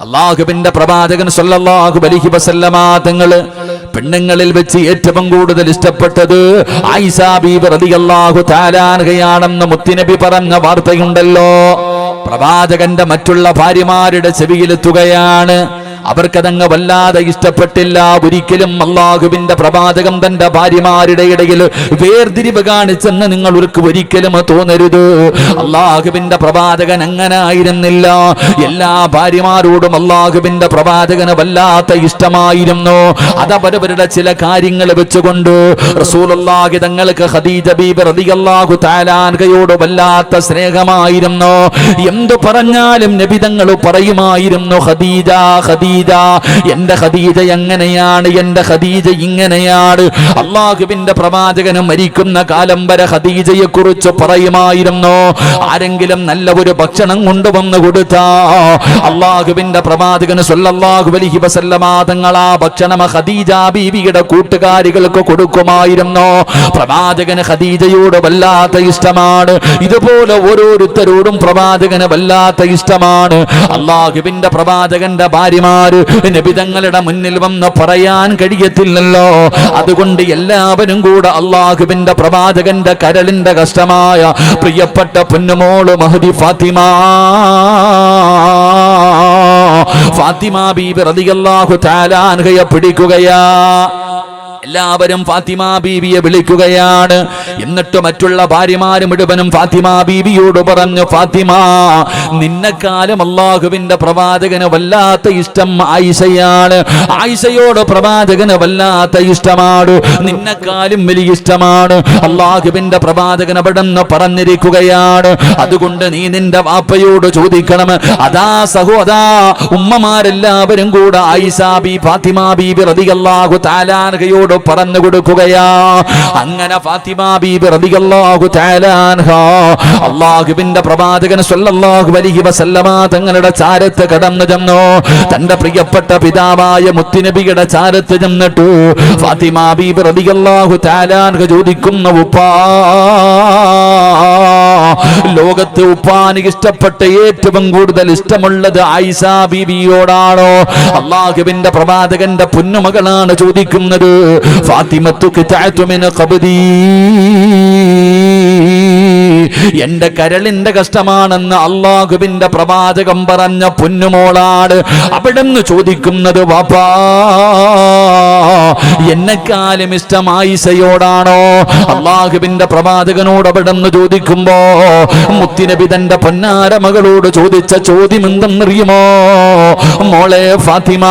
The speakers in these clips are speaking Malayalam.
അല്ലാഹുവിന്റെ പ്രവാചകൻ സല്ലല്ലാഹു അലൈഹി വസല്ലമ തങ്ങള് പെണ്ണുങ്ങളിൽ വെച്ച് ഏറ്റവും കൂടുതൽ ഇഷ്ടപ്പെട്ടത് ആയിഷ ബീവി റളിയല്ലാഹു തആല അൻഹയാണെന്ന് മുത്തുനബി പറഞ്ഞ വാർത്തയുണ്ടല്ലോ. പ്രവാചകന്റെ മറ്റുള്ള ഭാര്യമാരുടെ ചെവിയിലെത്തുകയാണ്. അവർക്കതങ്ങ് വല്ലാതെ ഇഷ്ടപ്പെട്ടില്ല. ഒരിക്കലും അല്ലാഹുവിന്റെ പ്രവാചകൻ തന്റെ ഭാര്യമാരുടെ ഇടയിൽ വേർതിരിവ് കാണിച്ചെന്ന് നിങ്ങൾക്ക് ഒരിക്കലും തോന്നരുത്. അല്ലാഹുവിന്റെ പ്രവാചകൻ അങ്ങനെ ആയിരുന്നില്ല. എല്ലാ ഭാര്യമാരോടും അല്ലാഹുവിന്റെ പ്രവാചകന് വല്ലാത്ത ഇഷ്ടമായിരുന്നു. അതവരവരുടെ ചില കാര്യങ്ങൾ വെച്ചുകൊണ്ട് റസൂലുള്ളാഹി തങ്ങൾക്ക് ഖദീജ ബീബി റളിയല്ലാഹു തആല അൻഹയോട് വല്ലാത്ത സ്നേഹമായിരുന്നു. എന്തു പറഞ്ഞാലും നബി തങ്ങൾ പറയുമായിരുന്നു, ഖദീജ ഖദീജ, എന്റെ ഖദീജ എങ്ങനെയാണ്, എന്റെ ഖദീജ ഇങ്ങനെയാണ്. അല്ലാഹുവിന്റെ പ്രവാചകന് മരിക്കുന്ന കാലം വരെ ഖദീജയെ കുറിച്ച് പറയുമായിരുന്നു. ആരെങ്കിലും നല്ല ഒരു ഭക്ഷണം കൊണ്ടുവന്ന് കൊടുത്താ അല്ലാഹുവിന്റെ പ്രവാചകന് സല്ലല്ലാഹു അലൈഹി വസല്ലമ തങ്ങൾ ആ ഭക്ഷണം ഖദീജ ബീവിയുടെ കൂട്ടുകാരികൾക്ക് കൊടുക്കുമായിരുന്നു. പ്രവാചകന് ഖദീജയോട് വല്ലാത്ത ഇഷ്ടമാണ്. ഇതുപോലെ ഓരോരുത്തരോടും പ്രവാചകന് വല്ലാത്ത ഇഷ്ടമാണ്. അല്ലാഹുവിന്റെ പ്രവാചകന്റെ ഭാര്യമാർ നബി തങ്ങളുടെ മുന്നിൽ വന്ന് പറയാൻ കഴിയത്തില്ലല്ലോ. അതുകൊണ്ട് എല്ലാവരും കൂടെ അല്ലാഹുവിന്റെ പ്രവാചകന്റെ കരളിന്റെ കഷ്ടമായ പ്രിയപ്പെട്ട പൊന്നുമോള് മഹദി ഫാത്തിമ ബീബി റളിയല്ലാഹു തആല അൻഹയെ പിടിക്കുകയാ. എല്ലാവരും ഫാത്തിമ ബീവിയെ വിളിക്കുകയാണ്. എന്നിട്ട് മറ്റുള്ള ഭാര്യമാരും മുഴുവനും ഫാത്തിമ ബീവിയോട് പറഞ്ഞു, ഫാത്തിമ, നിന്നെക്കാലം അല്ലാഹുവിന്റെ പ്രവാചകന് വല്ലാത്ത ഇഷ്ടം ആയിഷയാണ്. ആയിഷയോട് പ്രവാചകന് വല്ലാത്ത ഇഷ്ടമാണ്. നിന്നെക്കാലും വലിയ ഇഷ്ടമാണ്. അല്ലാഹുവിന്റെ പ്രവാചകൻ അവിടെ നിന്ന് പറഞ്ഞിരിക്കുകയാണ്. അതുകൊണ്ട് നീ നിന്റെ വാപ്പയോട് ചോദിക്കണം. അതാ സഹോദാ ഉമ്മമാരെല്ലാവരും കൂടെ ആയിഷ ബീബി ഫാത്തിമ ബീബി റളിയല്ലാഹു തആല അൻഹയോട് പറഞ്ഞു കൊടുക്കുകയാ. അങ്ങനെ ഫാത്തിമ ബീബി റളിയല്ലാഹു തആല അൻഹ അല്ലാഹുവിന്റെ പ്രവാചകൻ സല്ലല്ലാഹു അലൈഹി വസല്ലമ തങ്ങളുടെ ചാരത്ത് കടന്നു ചെന്നു. തന്റെ പ്രിയപ്പെട്ട പിതാവായ മുത്തുനബിയുടെ ചാരത്ത് ചെന്നിട്ട് ഫാത്തിമ ബീബി റളിയല്ലാഹു തആല അൻഹ ചോദിക്കുന്നു, ഉപ്പാ, ലോകത്ത് ഉപ്പാന് ഇഷ്ടപ്പെട്ട ഏറ്റവും കൂടുതൽ ഇഷ്ടമുള്ളത് ആയിഷ ബീവിയോടാണോ? അല്ലാഹുവിന്റെ പ്രവാചകന്റെ പൊന്നുമകളാണ് ചോദിക്കുന്നത്. ഫാത്തിമത്തു ഖിതഅതു മിൻ ഖബ്ദി, എന്റെ കരളിന്റെ കഷ്ടമാണെന്ന് അല്ലാഹുവിന്റെ പ്രവാചകൻ പറഞ്ഞ പൊന്നുമോളാണ്. അവിടെന്ന് ചോദിക്കുന്നത്, വാപ്പാ, എന്നെക്കാളും ഇഷ്ടം ആയിഷയോടാണോ? അല്ലാഹുവിന്റെ പ്രവാചകനോട് അവിടെന്ന് ചോദിക്കുമ്പോ മുത്തുനബി തന്റെ പൊന്നാര മകളോട് ചോദിച്ച ചോദ്യം എന്തെന്നറിയുമോ? മോളെ ഫാത്തിമ,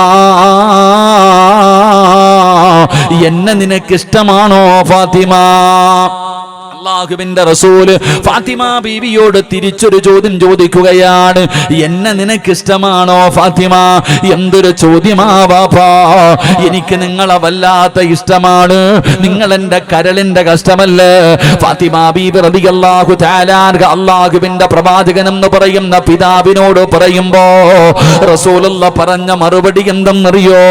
എന്നെ നിനക്കിഷ്ടമാണോ ഫാത്തിമ? അല്ലാഹുവിന്റെ റസൂൽ ഫാത്തിമ ബീവിയോട് തിരിച്ചൊരു ചോദ്യം ചോദിക്കുകയാണ്. എന്നെ നിനക്കിഷ്ടമാണോ ഫാത്തിമ? എന്തൊരു ചോദ്യമാ വാപ്പാ, എനിക്ക് നിങ്ങളെ വല്ലാത്ത ഇഷ്ടമാണ്. നിങ്ങൾ എന്റെ കരളിന്റെ കഷ്ടമല്ലേ? ഫാത്തിമ ബീവി റളിയല്ലാഹു തആല അൻഹ അല്ലാഹുവിന്റെ പ്രവാചകൻ എന്ന് പറയുന്ന പിതാവിനോട് പറയുമ്പോ റസൂലുള്ള പറഞ്ഞ മറുപടി എന്തെന്നറിയോ?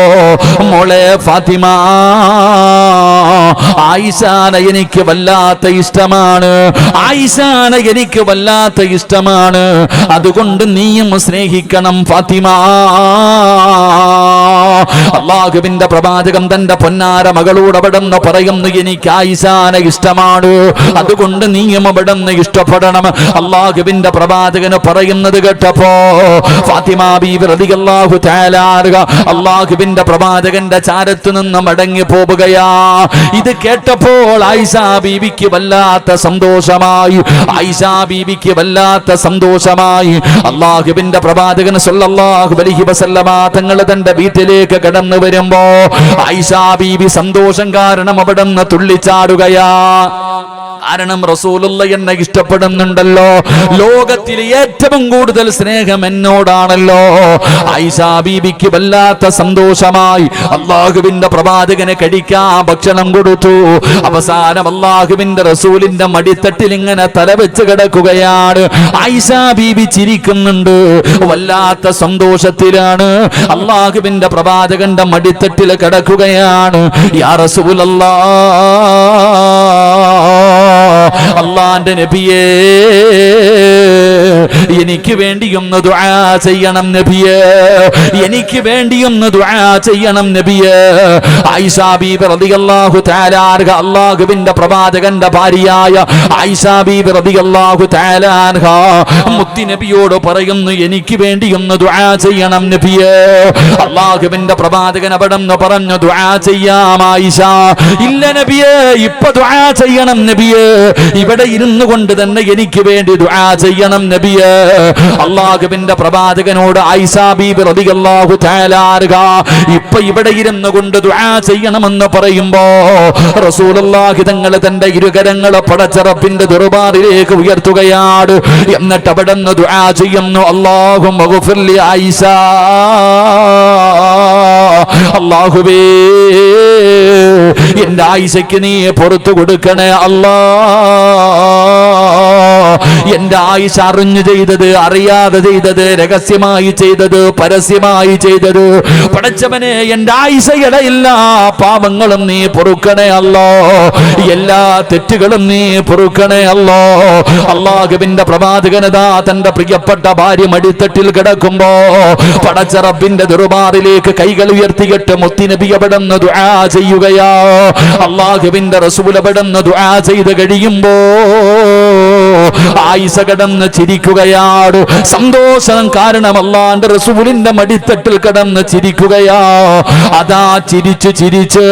മോളെ ഫാത്തിമ, ആയിഷാനെ എനിക്ക് വല്ലാത്ത ഇഷ്ടമാണ്. ആയിഷാനെ എനിക്ക് വല്ലാത്ത ഇഷ്ടമാണ്. അതുകൊണ്ട് നീയും സ്നേഹിക്കണം ഫാത്തിമ. അല്ലാഹുവിന്റെ പ്രവാചകൻ തന്റെ പൊന്നാര മകളോട് അവിടെന്ന് പറയുന്നു, എനിക്ക് ആയിഷാനെ ഇഷ്ടമാണ്. അതുകൊണ്ട് നീയും അവിടെന്ന് ഇഷ്ടപ്പെടണം. അല്ലാഹുവിന്റെ പ്രവാചകന് പറയുന്നത് കേട്ടപ്പോ ഫാത്തിമ ബീവി റളിയല്ലാഹു തആല അൻഹ അല്ലാഹുവിന്റെ പ്രവാചകന്റെ ചാരത്തു നിന്ന് മടങ്ങി പോവുകയാ. ഇത് കേട്ടപ്പോൾ ആയിഷ ബീവിക്ക് വല്ലാത്ത സന്തോഷമായി. ആയിഷ ബീവിക്ക് വല്ലാത്ത സന്തോഷമായി. അല്ലാഹുവിന്റെ പ്രവാചകൻ സല്ലല്ലാഹു അലൈഹി വസല്ലമ തങ്ങൾ തന്റെ വീട്ടിലേക്ക് കടന്നു വരുമ്പോ ആയിഷ ബീവി സന്തോഷം കാരണം അവിടുന്ന് തുള്ളിച്ചാടുകയാ. കാരണം റസൂലുള്ള എന്നെ ഇഷ്ടപ്പെടുന്നുണ്ടല്ലോ. ലോകത്തിൽ ഏറ്റവും കൂടുതൽ സ്നേഹം എന്നോടാണല്ലോ. ആയിഷ ബീവിക്ക് വല്ലാത്ത സന്തോഷമായി. അല്ലാഹുവിന്റെ പ്രവാചകനെ കഴിക്കാൻ ഭക്ഷണം കൊടുത്തു. അവസാനം അല്ലാഹുവിന്റെ റസൂലിന്റെ മടിത്തട്ടിൽ ഇങ്ങനെ തലവെച്ച് കിടക്കുകയാണ്. ആയിഷ ബീവി ചിരിക്കുന്നുണ്ട്, വല്ലാത്ത സന്തോഷത്തിലാണ്. അല്ലാഹുവിന്റെ പ്രവാചകന്റെ മടിത്തട്ടിൽ കിടക്കുകയാണ്. യാ റസൂലല്ലാഹ്, അല്ലാഹുവിന്റെ നബിയേ, എനിക്ക് വേണ്ടിയൊന്ന് ദുആ ചെയ്യണം നബിയേ, എനിക്ക് വേണ്ടിയൊന്ന് ദുആ ചെയ്യണം നബിയേ. ആയിഷ ബീബി റളിയല്ലാഹു തആല അൻഹ, അല്ലാഹുവിന്റെ പ്രവാചകന്റെ ഭാര്യയായ ആയിഷ ബീബി റളിയല്ലാഹു തആല അൻഹ മുത്തി നബിയോട് പറയുന്നു, എനിക്ക് വേണ്ടിയൊന്ന് ദുആ ചെയ്യണം നബിയേ. അല്ലാഹുവിന്റെ പ്രവാചകൻ അവിടെന്ന് പറഞ്ഞു, ദുആ ചെയ്യാം ആയിഷ. ഇല്ല നബിയേ, ഇപ്പൊ ദുആ ചെയ്യണം നബിയേ, ഇവിടെ ഇരുന്നു കൊണ്ട് തന്നെ എനിക്ക് വേണ്ടി ദുആ ചെയ്യണം നബിയേ. അല്ലാഹുവിന്റെ പ്രവാചകനോട് ആയിഷ ബീബി റളിയല്ലാഹു തആല അൻഹ ഇപ്പൊ ഇവിടെ ഇരുന്നു കൊണ്ട് ദുആ ചെയ്യണമെന്ന് പറയുമ്പോ റസൂലുള്ളാഹി തങ്ങൾ തന്റെ ഇരുകരങ്ങളെ പടച്ച റബ്ബിന്റെ ദർബാറിലേക്ക് ഉയർത്തുകയാണ്. എന്നിട്ട് അവിടെന്ന് ദുആ ചെയ്യുന്നു, അല്ലാഹുമ്മ ഗഫിർ ലി ആയിഷ, അല്ലാഹുവേ എന്റെ ആയിഷയ്ക്ക് നീ പുറത്തു കൊടുക്കണേ അല്ലാ. എന്റെ ആയിഷ അറിഞ്ഞു ചെയ്തത്, അറിയാതെ ചെയ്തത്, രഹസ്യമായി ചെയ്തത്, പരസ്യമായി ചെയ്തത്, പടച്ചവനെ എന്റെ ആയിഷയുടെ എല്ലാ പാപങ്ങളും നീ പൊറുക്കണേ അല്ലോ, എല്ലാ തെറ്റുകളും നീ പൊറുക്കണേ അല്ലോ. അല്ലാഹുവിന്റെ പ്രവാചകനതാ തന്റെ പ്രിയപ്പെട്ട ഭാര്യ മടിത്തട്ടിൽ കിടക്കുമ്പോ പടച്ച റബ്ബിന്റെ ദർബാറിലേക്ക് കൈകൾ ഉയർത്തിയിട്ട് മുത്തുനബി അവിടുന്ന് ദുആ ചെയ്യുകയാ. അല്ലാഹുവിന്റെ റസൂൽ അവിടുന്ന് ദുആ ചെയ്ത് കഴിയുമ്പോ ആയിഷ കിടന്ന് ചിരിക്കുകയാണ്. സന്തോഷം കാരണം അല്ലാഹുവിന്റെ റസൂലിന്റെ മടിത്തട്ടിൽ കിടന്ന് ചിരിക്കുകയാ. അതാ ചിരിച്ച് ചിരിച്ച്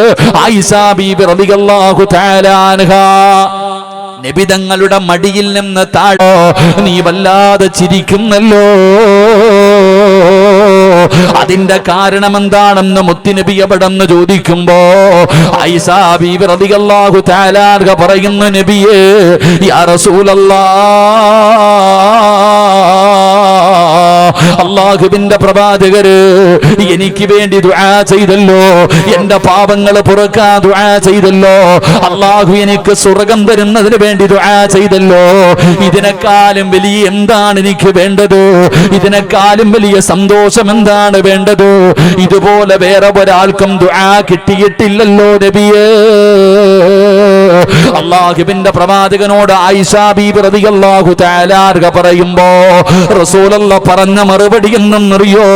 ആയിഷ ബീബി റളിയല്ലാഹു തആല അൻഹ നബി തങ്ങളുടെ മടിയിൽ നിന്ന് താഴെ നീ വല്ലാതെ ചിരിക്കുന്നല്ലോ, അതിന്റെ കാരണം എന്താണെന്ന് മുത്തുനബി അവിടെന്ന് ചോദിക്കുമ്പോ ആയിഷ ബീബി റളിയല്ലാഹു തആല അൻഹ പറയുന്നു, നബിയേ യാ റസൂലല്ലാഹ്, അല്ലാഹുവിന്റെ പ്രവാചകര് എനിക്ക് വേണ്ടി ദുആ ചെയ്തല്ലോ, എന്റെ പാപങ്ങൾ പുറക്കാൻ ദുആ ചെയ്തല്ലോ, അല്ലാഹു എനിക്ക് സ്വർഗ്ഗം തരുന്നതിന് വേണ്ടി ദുആ ചെയ്തല്ലോ. ഇതിനേക്കാളും വലിയ എന്താണ് എനിക്ക് വേണ്ടത്? ഇതിനേക്കാളും വലിയ സന്തോഷം എന്താണ് വേണ്ടത്? ഇതുപോലെ വേറെ ഒരാൾക്കും ദുആ കിട്ടിയിട്ടില്ലല്ലോ നബിയേ. അല്ലാഹുവിന്റെ പ്രവാചകനോട് ആയിഷ ബീബി റളിയല്ലാഹു തആല അൻഹ പറയുമ്പോ റസൂലുള്ളാഹ് പറഞ്ഞ മറുപടി എന്തെന്നറിയോ?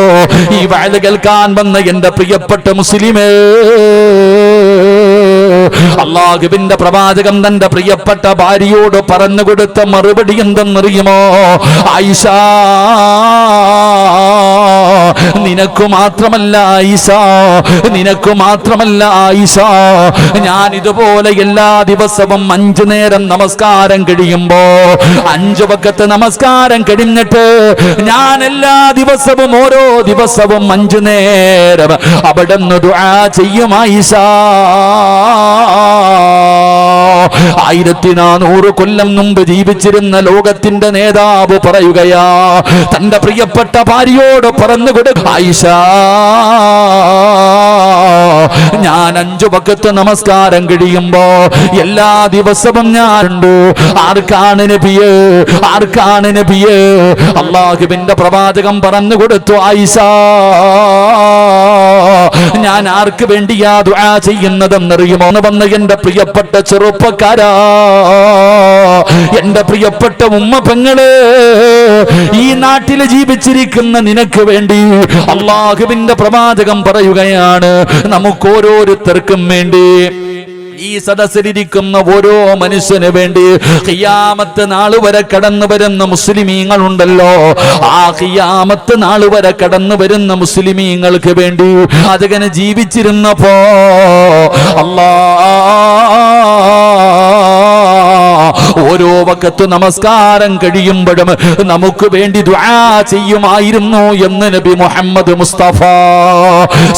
ഈ വഅദ് കേൾക്കാൻ വന്ന എന്റെ പ്രിയപ്പെട്ട മുസ്ലിമേ, അല്ലാഹുവിന്റെ പ്രവാചകൻ തന്റെ പ്രിയപ്പെട്ട ഭാര്യയോട് പറഞ്ഞു കൊടുത്ത മറുപടി എന്തെന്നറിയുമോ? ആയിഷ, നിനക്കു മാത്രമല്ല ആയിഷ, നിനക്കു മാത്രമല്ല ആയിഷ, ഞാൻ ഇതുപോലെ എല്ലാ ദിവസവും 5 നേരം നമസ്കാരം കഴിയുമ്പോ 5 വഖത്ത് നമസ്കാരം കഴിഞ്ഞിട്ട് ഞാൻ എല്ലാ ദിവസവും ഓരോ ദിവസവും 5 നേരം അവിടുന്ന് ദുആ ചെയ്യും ആയിഷ. 1400 കൊല്ലം മുമ്പ് ജീവിച്ചിരുന്ന ലോകത്തിന്റെ നേതാവ് പറയുകയാ, തന്റെ പ്രിയപ്പെട്ട ഭാര്യയോട് പറഞ്ഞു കൊടുക്കും, ആയിഷ, ഞാൻ 5 വഖത്ത് നമസ്കാരം കഴിയുമ്പോ എല്ലാ ദിവസവും ഞാനുണ്ട്. ആർക്കാണ് നബിയേ? ആർക്കാണ് നബിയേ? അല്ലാഹുവിന്റെ പ്രവാചകൻ പറഞ്ഞു കൊടുത്തു, ആയിഷ, ഞാൻ ആർക്ക് വേണ്ടിയാ ദുആ ചെയ്യുന്നതെന്നറിയുമോ? വന്ന എന്റെ പ്രിയപ്പെട്ട ചെറുപ്പക്കാരാ, എന്റെ പ്രിയപ്പെട്ട ഉമ്മ പെങ്ങള്, ഈ നാട്ടിൽ ജീവിച്ചിരിക്കുന്ന നിനക്ക് വേണ്ടി അല്ലാഹുവിന്റെ പ്രവാചകൻ പറയുകയാണ്, നമുക്ക് ഓരോരുത്തർക്കും വേണ്ടി, ഈ സദസ്സിലിരിക്കുന്ന ഓരോ മനുഷ്യന് വേണ്ടി ഖിയാമത്ത് നാൾ വരെ കടന്നു വരുന്ന മുസ്ലിമീങ്ങളുണ്ടല്ലോ, ആ ഖിയാമത്ത് നാൾ വരെ കടന്നു വരുന്ന മുസ്ലിമീങ്ങൾക്ക് വേണ്ടി അതങ്ങനെ ജീവിച്ചിരുന്നപ്പോ ഓരോ വഖത്ത് നമസ്കാരം കഴിയുമ്പോഴും നമുക്ക് വേണ്ടി ദുആ ചെയ്യുമായിരുന്നു എന്ന് നബി മുഹമ്മദ് മുസ്തഫ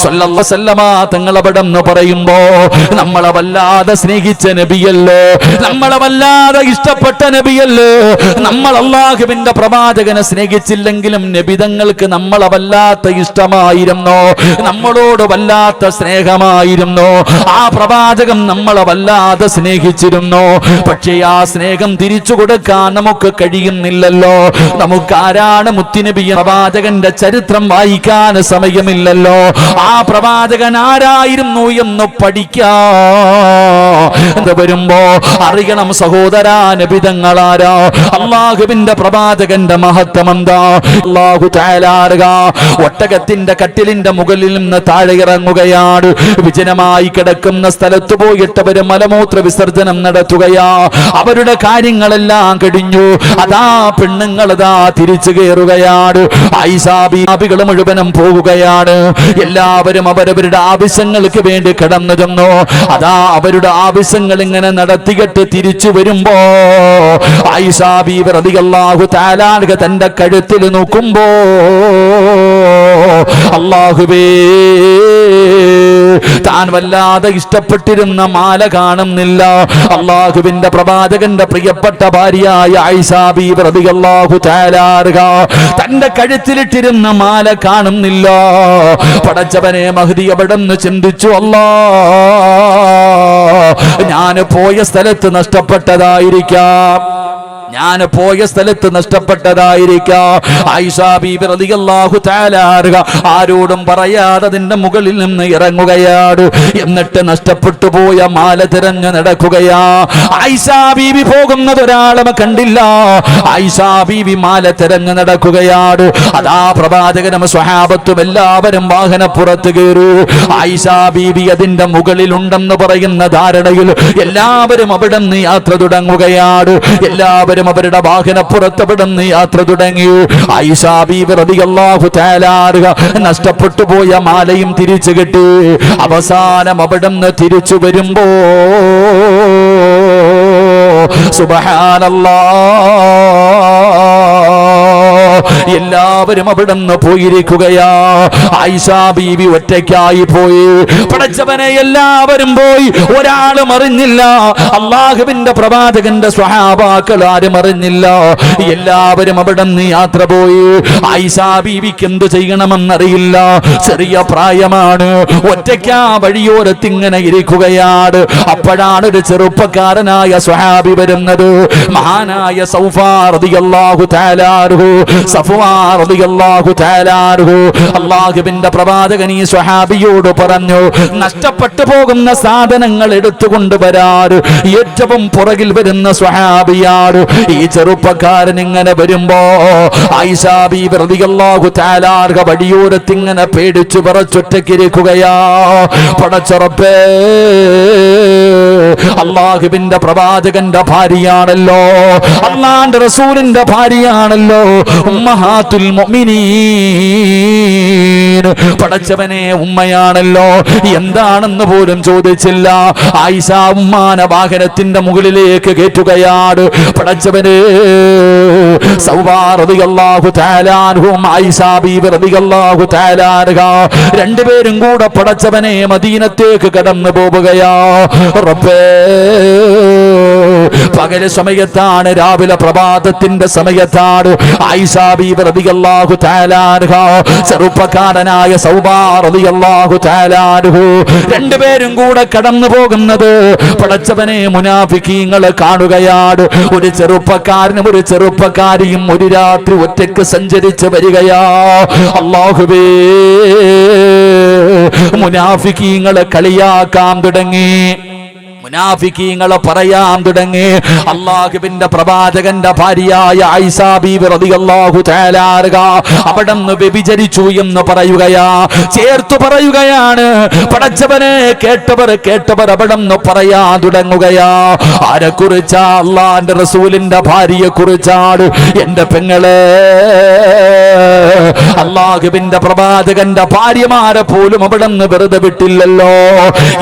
സല്ലല്ലാഹു അലൈഹി വസല്ലമ തങ്ങൾ അവിടെന്ന് പറയുമ്പോ നമ്മളെ വല്ലാതെ സ്നേഹിച്ച നബിയല്ലേ, നമ്മളെ വല്ലാതെ ഇഷ്ടപ്പെട്ട നബിയല്ലേ. നമ്മൾ അല്ലാഹുവിന്റെ പ്രവാചകനെ സ്നേഹിച്ചില്ലെങ്കിലും നബി തങ്ങൾക്ക് നമ്മളെ വല്ലാത്ത ഇഷ്ടമായിരുന്നു, നമ്മളോട് വല്ലാത്ത സ്നേഹമായിരുന്നു. ആ പ്രവാചകൻ നമ്മളെ വല്ലാതെ സ്നേഹിച്ചിരുന്നു. പക്ഷേ ആ സ്നേഹം സ്നേഹം തിരിച്ചു കൊടുക്കാൻ നമുക്ക് കഴിയുന്നില്ലല്ലോ. നമുക്കാരാണ് മുത്തുനബി പ്രവാചകന്റെ ചരിത്രം വായിക്കാൻ സമയമില്ലല്ലോ. ആ പ്രവാചകൻ ആരായിരുന്നു എന്ന് പഠിക്കാൻ വരുമ്പോ അറിയണം സഹോദരാ, നബിതങ്ങളാരാ, അള്ളാഹുവിന്റെ പ്രവാചകന്റെ മഹത്വം എന്താ. അല്ലാഹു തആല ഒട്ടകത്തിന്റെ കട്ടിലിന്റെ മുകളിൽ നിന്ന് താഴെ ഇറങ്ങുകയാണ്. വിജനമായി കിടക്കുന്ന സ്ഥലത്ത് പോയിട്ട് അവര് മലമൂത്ര വിസർജനം നടത്തുകയാ. അവരുടെ കാര്യങ്ങളെല്ലാം കഴിഞ്ഞു. അതാ പെണ്ണുങ്ങൾ അതാ തിരിച്ചു കയറുകയാണ്. ആയിഷാബികൾ മുഴുവനും പോകുകയാണ്. എല്ലാവരും അവരവരുടെ ആവശ്യങ്ങൾക്ക് വേണ്ടി കടന്നു ചെന്നു. അതാ അവരുടെ ആവശ്യങ്ങൾ ഇങ്ങനെ നടത്തിയിട്ട് തിരിച്ചു വരുമ്പോ ആയിഷാ ബീവി റളിയല്ലാഹു തആല അൻഹ തന്റെ കഴുത്തിൽ നോക്കുമ്പോ അല്ലാഹുവേ, താൻ വല്ലാതെ ഇഷ്ടപ്പെട്ടിരുന്ന മാല കാണുന്നില്ല. അള്ളാഹുവിന്റെ പ്രവാചകന്റെ പ്രിയപ്പെട്ട ഭാര്യയായ ആയിഷാ ബീവി റളിയല്ലാഹു തആല അൻഹ തന്റെ കഴുത്തിലിട്ടിരുന്ന മാല കാണുന്നില്ല. പടച്ചവനെ, മഹ്ദി അവിടെന്ന് ചിന്തിച്ചു, അല്ലാ, ഞാൻ പോയ സ്ഥലത്ത് നഷ്ടപ്പെട്ടതായിരിക്കാം, ഞാൻ പോയ സ്ഥലത്ത് നഷ്ടപ്പെട്ടതായിരിക്കാം. ആയിഷാ ബീബി റളിയല്ലാഹു തആല അൻഹ ആരോടും പറയാതെ അതിന്റെ മുകളിൽ നിന്ന് ഇറങ്ങുകയാണ്. എന്നിട്ട് നഷ്ടപ്പെട്ടു പോയ മാല തിരഞ്ഞു നടക്കുകയാ. ആയിഷാ ബീബി പോകുന്നത് ഒരാളും കണ്ടില്ല. ആയിഷാ ബീബി മാല തിരഞ്ഞു നടക്കുകയാണ്. അതാ പ്രവാചകനും സ്വഹാബത്തും എല്ലാവരും വാഹനപ്പുറത്ത് കയറി. ആയിഷാ ബീബി അതിന്റെ മുകളിലുണ്ടെന്ന് പറയുന്ന ധാരണയിൽ എല്ലാവരും അവിടെ നിന്ന് യാത്ര തുടങ്ങുകയാണ്. എല്ലാവരും അവരുടെ വാഹനപ്പുറത്ത് അവിടുന്ന് യാത്ര തുടങ്ങി. ആയിഷാ ബീവി റളിയല്ലാഹു തആല അൻഹ നഷ്ടപ്പെട്ടു പോയ മാലയും തിരിച്ചു കിട്ടി. അവസാനം അവിടുന്ന് തിരിച്ചു വരുമ്പോ സുബ്ഹാനല്ലാഹ്, എല്ലാവരും അവിടുന്ന് പോയിരിക്കുകയാ. ആയിഷാ ബീവി ഒറ്റയ്ക്കായി പോയി. പടച്ചവനെ, എല്ലാവരും പോയി, ഒരാളും അറിഞ്ഞില്ല. അള്ളാഹുവിന്റെ പ്രവാചകന്റെ സ്വഹാബാക്കൾ ആരും അറിഞ്ഞില്ല. എല്ലാവരും അവിടുന്ന് യാത്ര പോയി. ആയിഷാ ബീവിക്ക് എന്ത് ചെയ്യണമെന്നറിയില്ല. ചെറിയ പ്രായമാണ്. ഒറ്റയ്ക്കാ വഴിയോരത്തിങ്ങനെ ഇരിക്കുകയാണ്. അപ്പോഴാണ് ഒരു ചെറുപ്പക്കാരനായ സ്വഹാബി വരുന്നത്. മഹാനായ സൗഫാൻ റളിയല്ലാഹു തആല അൻഹു, സഫ്വാൻ റളിയല്ലാഹു തആല അൻഹു. അല്ലാഹുവിന്റെ പ്രവാചകൻ ഈ സ്വഹാബിയോട് പറഞ്ഞു, നഷ്ടപ്പെട്ടു പോകുന്ന സാധനങ്ങൾ എടുത്തുകൊണ്ടുവരാറ് ഏറ്റവും പുറകിൽ വരുന്ന സ്വഹാബിയാണ്. ഈ ചെറുപ്പക്കാരൻ ഇങ്ങനെ വരുമ്പോ ആയിഷാ ബീവി റളിയല്ലാഹു തആല അൻഹ വഴിയോരത്ത് ഇങ്ങനെ പേടിച്ചു പറച്ചൊറ്റക്കിരിക്കുകയാ. പടച്ച റബ്ബേ, അല്ലാഹുവിന്റെ പ്രവാചകന്റെ ഭാര്യയാണല്ലോ, അല്ലാഹുവിന്റെ റസൂലിന്റെ ഭാര്യയാണല്ലോ, ഉമ്മഹാത്തുൽ മുഅ്മിനീൻ. പടച്ചവനെ, ഉമ്മയാണല്ലോ. എന്താണെന്ന് പോലും ചോദിച്ചില്ല. ആയിഷ ഉമ്മാനെ വാഹനത്തിന്റെ മുകളിലേക്ക് കയറ്റുകയാണ്. പടച്ചവനെ, സൗഫാൻ റളിയല്ലാഹു തആല അൻഹും ആയിഷാ ബീവി റളിയല്ലാഹു തആല അൻഹ രണ്ടുപേരും കൂടെ പടച്ചവനെ മദീനത്തേക്ക് കടന്നു പോവുകയാ. റബ്ബേ, പകല് സമയത്താണ്, രാവിലെ പ്രഭാതത്തിന്റെ സമയത്താണ്. ആയിഷാ ബീവി റളിയല്ലാഹു തആല അൻഹ ചെറുപ്പക്കാരനായ സൗഫാൻ റളിയല്ലാഹു തആല അൻഹു രണ്ടുപേരും കൂടെ കടന്നു പോകുന്നത് പടച്ചവനെ മുനാഫിക്കീങ്ങളെ കാണുകയാണ്. ഒരു ചെറുപ്പക്കാരനും ഒരു ചെറുപ്പക്കാരിയും ഒരു രാത്രി ഒറ്റയ്ക്ക് സഞ്ചരിച്ച് വരികയാ. അല്ലാഹുവേ, മുനാഫിക്കീങ്ങളെ കളിയാക്കാൻ തുടങ്ങി, മുനാഫിക്കീങ്ങളെ പറയാൻ തുടങ്ങി. അല്ലാഹുവിന്റെ പ്രവാചകന്റെ ഭാര്യയായ ആയിഷാ ബീവി റളിയല്ലാഹു തആല അൻഹ അവിടുന്ന് വ്യഭിചരിച്ചു എന്ന് പറയുകയാ, ചേർത്തു പറയുകയാണ്. പടച്ചവനെ, കേട്ടവർ അവിടുന്ന് പറയാൻ തുടങ്ങുകയാ. ആരെക്കുറിച്ചാ? അല്ലാഹുവിന്റെ റസൂലിന്റെ ഭാര്യയെ കുറിച്ചാണ്. എന്റെ പെങ്ങളെ, അല്ലാഹുവിന്റെ പ്രവാചകന്റെ ഭാര്യമാരെ പോലും അവിടുന്ന് വെറുതെ വിട്ടില്ലല്ലോ.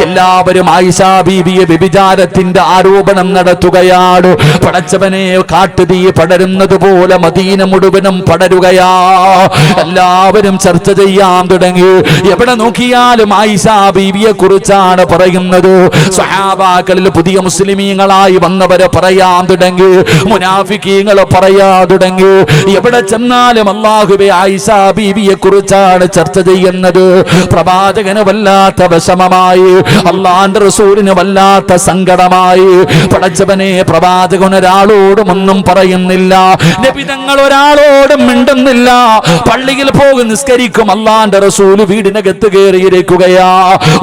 എല്ലാവരും ആയിഷാ ബീവിയെ വ്യഭിചാരത്തിന്റെ ആരോപണം നടത്തുകയാണ്. പടച്ചവനെ, കാട്ടുതീ പടരുന്നത് പോലെ മദീന മുഴുവനും പടരുകയാ. എല്ലാവരും ചർച്ച ചെയ്യാൻ തുടങ്ങി. എവിടെ നോക്കിയാലും ആയിഷാ ബീവിയെ കുറിച്ചാണ് പറയുന്നത്. സ്വഹാബാക്കളിൽ പുതിയ മുസ്ലിമീങ്ങളായി വന്നവരെ പറയാൻ തുടങ്ങി, മുനാഫിക്കീങ്ങളെ പറയാൻ തുടങ്ങി. എവിടെ ചെന്നാലും അല്ലാഹുവേ, ആയിഷാ ബീവിയെ കുറിച്ചാണ് ചർച്ച ചെയ്യുന്നത്. പ്രവാചകന് വല്ലാത്ത വിഷമമായി, അല്ലാഹുവിന്റെ റസൂലിന് വല്ലാത്ത വല്ലാത്ത സങ്കടമായി. പടച്ചവനെ, പ്രവാചകൻ ഒരാളോടും ഒന്നും പറയുന്നില്ല, നബി തങ്ങൾ ഒരാളോടും മിണ്ടുന്നില്ല. പള്ളിയിൽ പോകും, നിസ്കരിക്കും, അള്ളാന്റെ റസൂല് വീടിനകത്ത് കയറിയിരിക്കുകയാ.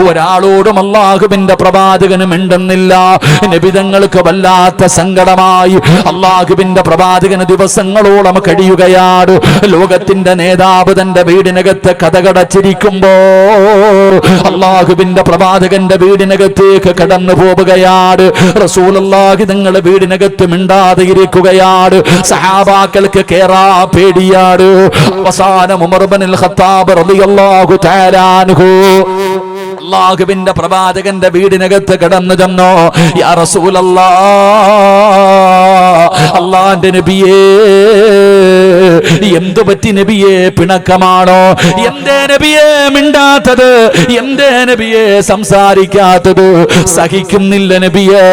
ഒരാളോടും അള്ളാഹുവിന്റെ പ്രവാചകന് മിണ്ടുന്നില്ല. നബി തങ്ങൾക്ക് വല്ലാത്ത സങ്കടമായി. അള്ളാഹുവിന്റെ പ്രവാചകന് ദിവസങ്ങളോളം കഴിയുകയാണ്. ലോകത്തിന്റെ നേതാവ് തന്റെ വീടിനകത്ത് കതകടച്ചിരിക്കുമ്പോ അള്ളാഹുവിന്റെ പ്രവാചകന്റെ വീടിനകത്തേക്ക് കടന്നു പോവുകയാണ്. റസൂലുള്ളാഹി തങ്ങൾ വീടിനകത്ത് മിണ്ടാതെ ഇരിക്കുകയാണ്. സഹാബാക്കൾക്ക് കേറാ പേടിയാണ്. അവസാനം ഉമർ ഇബ്നുൽ ഖത്താബ് റളിയല്ലാഹു തആല അൻഹു അല്ലാഹുവിന്റെ പ്രവാചകന്റെ വീടിനകത്ത് കടന്നു ചെന്നു. യാ റസൂലല്ലാഹ്, അല്ലാഹുവിന്റെ നബിയേ, എന്തു പറ്റി നബിയേ? പിണക്കമാണോ? എന്തേ നബിയേ മിണ്ടാത്തത്? എന്തേ നബിയേ സംസാരിക്കാത്തത്? സഹിക്കുന്നില്ല നബിയേ,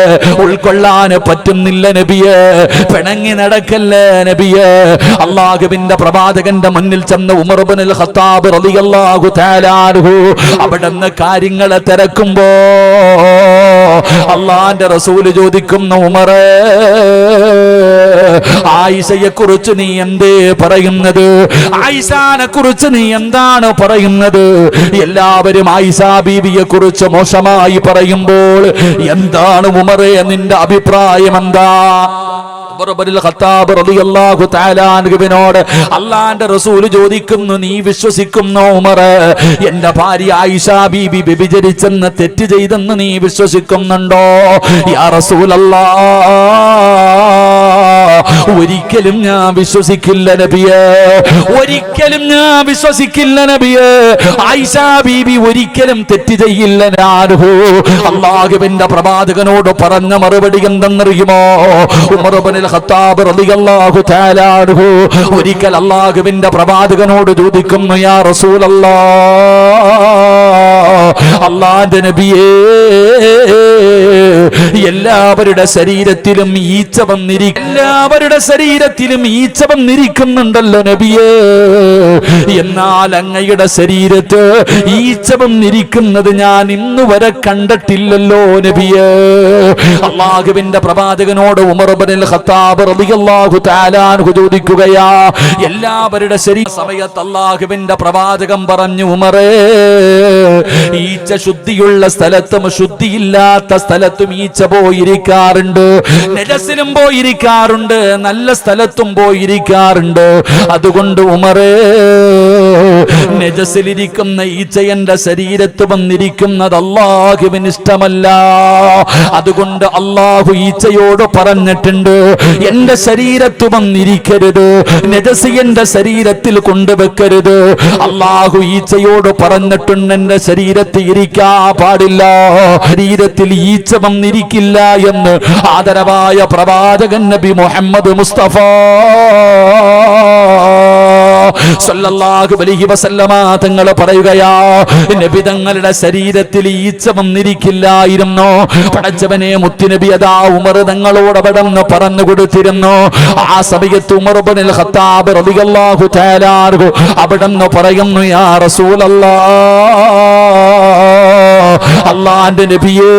ഉൾക്കൊള്ളാൻ പറ്റുന്നില്ല നബിയേ, പിണങ്ങി നടക്കല്ലേ നബിയേ. അല്ലാഹുവിന്റെ പ്രവാചകന്റെ മുന്നിൽ ചെന്ന് ഉമർ ഇബ്നുൽ ഖത്താബ് റളിയല്ലാഹു തആല അൻഹു അവിടുന്ന് കാര്യങ്ങളെ തിരക്കുമ്പോ അള്ളാന്റെ റസൂല് ചോദിക്കുന്നു, ഉമറേ, ആയിഷയെ കുറിച്ച് നീ എന്തേ പറയുന്നത്? ആയിഷാനെ കുറിച്ച് നീ എന്താണ് പറയുന്നത്? എല്ലാവരും ആയിഷ ബീവിയെ കുറിച്ച് മോശമായി പറയുമ്പോൾ എന്താണ് ഉമറേ നിന്റെ അഭിപ്രായം? എന്താ? അള്ളാന്റെ റസൂല് ചോദിക്കുന്നു, നീ വിശ്വസിക്കുന്നു ഉമറേ, എന്റെ ഭാര്യ ആയിഷ ബീബി വ്യഭിചരിച്ചെന്ന്, തെറ്റ് ചെയ്തെന്ന് നീ വിശ്വസിക്കുന്നുണ്ടോ? യാ റസൂലല്ലാഹ്, ഒരിക്കലും ഞാൻ വിശ്വസിക്കില്ല നബിയേ, ഒരിക്കലും ഞാൻ വിശ്വസിക്കില്ല നബിയേ. ആയിഷ ബീബി ഒരിക്കലും തെറ്റ് ചെയ്യില്ല. ഞാനു അല്ലാഹുവിന്റെ പ്രവാചകനോട് പറഞ്ഞ മറുപടി എന്തെന്നറിയുമോ? ഉമർ ഇബ്നുൽ ഖത്താബ് റളിയല്ലാഹു തആല അൻഹു ഒരിക്കൽ അല്ലാഹുവിന്റെ പ്രവാചകനോട് ചോദിക്കുന്നു, യാ റസൂലല്ലാഹ്, അല്ലാഹുവിന്റെ നബിയേ, എല്ലാവരുടെ ശരീരത്തിലും ഈച്ച വന്നിരിക്കുന്നുണ്ടല്ലോ നബിയേ, എന്നാൽ അങ്ങയുടെ ശരീരത്ത് ഈച്ച വന്നിരിക്കുന്നത് ഞാൻ ഇന്നുവരെ കണ്ടിട്ടില്ലല്ലോ നബിയേ. അല്ലാഹുവിന്റെ പ്രവാചകനോട് ഉമർ ഇബ്നുൽ ഖത്താബ് റളിയല്ലാഹു തആല അൻഹു ചോദിക്കുകയാ, എല്ലാവരുടെ സമയത്ത് അല്ലാഹുവിന്റെ പ്രവാചകൻ പറഞ്ഞു, ഉമറേ, ഈച്ച ശുദ്ധിയുള്ള സ്ഥലത്തും ശുദ്ധിയില്ലാത്ത സ്ഥലത്തും ഈച്ച പോയിരിക്കാറുണ്ട്, നജസിലും പോയിരിക്കാറുണ്ട്, നല്ല സ്ഥലത്തും പോയിരിക്കാറുണ്ട്. അതുകൊണ്ട് ഉമറേ, നജസിലിരിക്കുന്ന ഈച്ച എന്റെ ശരീരത്ത് വന്നിരിക്കുന്നത് അല്ലാഹുവിന് ഇഷ്ടമല്ല. അതുകൊണ്ട് അല്ലാഹു ഈച്ചയോട് പറഞ്ഞിട്ടുണ്ട്, എന്റെ ശരീരത്ത് വന്നിരിക്കരുത്, നജസ് എന്റെ ശരീരത്തിൽ കൊണ്ടുവെക്കരുത്. അല്ലാഹു ഈച്ചയോട് പറഞ്ഞിട്ടുണ്ട്, എന്റെ ശരീരത്തിൽ ഇരിക്കാൻ പാടില്ല, ശരീരത്തിൽ ഈച്ച വന്നിരിക്കില്ല എന്ന് ആദരവായ പ്രവാചകൻ നബി മുഹമ്മദ് മുസ്തഫ സല്ലല്ലാഹു അലൈഹി വസല്ലമ തങ്ങൾ പറയുകയാ, നബി തങ്ങളുടെ ശരീരത്തിൽ ഈച്ച വന്നിരിക്കില്ലായിരുന്നു. പടച്ചവനെ, മുത്തുനബി അതാ ഉമർ തങ്ങളോട് അവിടെന്ന് പറഞ്ഞു കൊടുത്തിരുന്നു. ആ സമയത്ത് ഉമർ ഇബ്നുൽ ഖത്താബ് റളിയല്ലാഹു തആല അൻഹു അവിടെന്ന് പറയുന്നു, യാ റസൂലല്ലാഹ്, അല്ലാഹുവിന്റെ നബിയേ,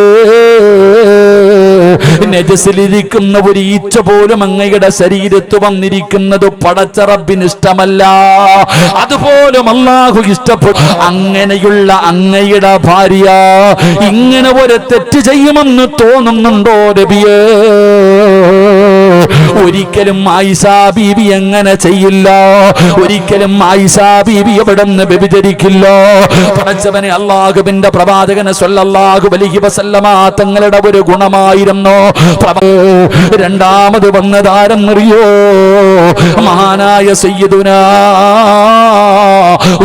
നജസിലിരിക്കുന്ന ഒരു ഈച്ച പോലും അങ്ങയുടെ ശരീരത്ത് വന്നിരിക്കുന്നത് പടച്ച റബ്ബിന് ഇഷ്ടമല്ല, അതുപോലും അല്ലാഹു ഇഷ്ടപ്പെട്ടു. അങ്ങനെയുള്ള അങ്ങയുടെ ഭാര്യ ഇങ്ങനെ ഒരു തെറ്റ് ചെയ്യുമെന്ന് തോന്നുന്നുണ്ടോ നബിയേ? ഒരിക്കലും ആയിഷ ബീബി അങ്ങനെ ചെയ്യില്ല, ഒരിക്കലും ആയിഷ ബീബി എവിടെന്ന് വ്യഭിചരിക്കില്ല. പടച്ചവനെ, അല്ലാഹുവിന്റെ പ്രവാചകന് സ്വല്ലല്ലാഹു അലൈഹി വസല്ലമ തങ്ങളുടെ ഒരു ഗുണമായിരുന്നു. രണ്ടാമത് വന്നതാരെന്നറിയോ? മഹാനായ സയ്യിദുനാ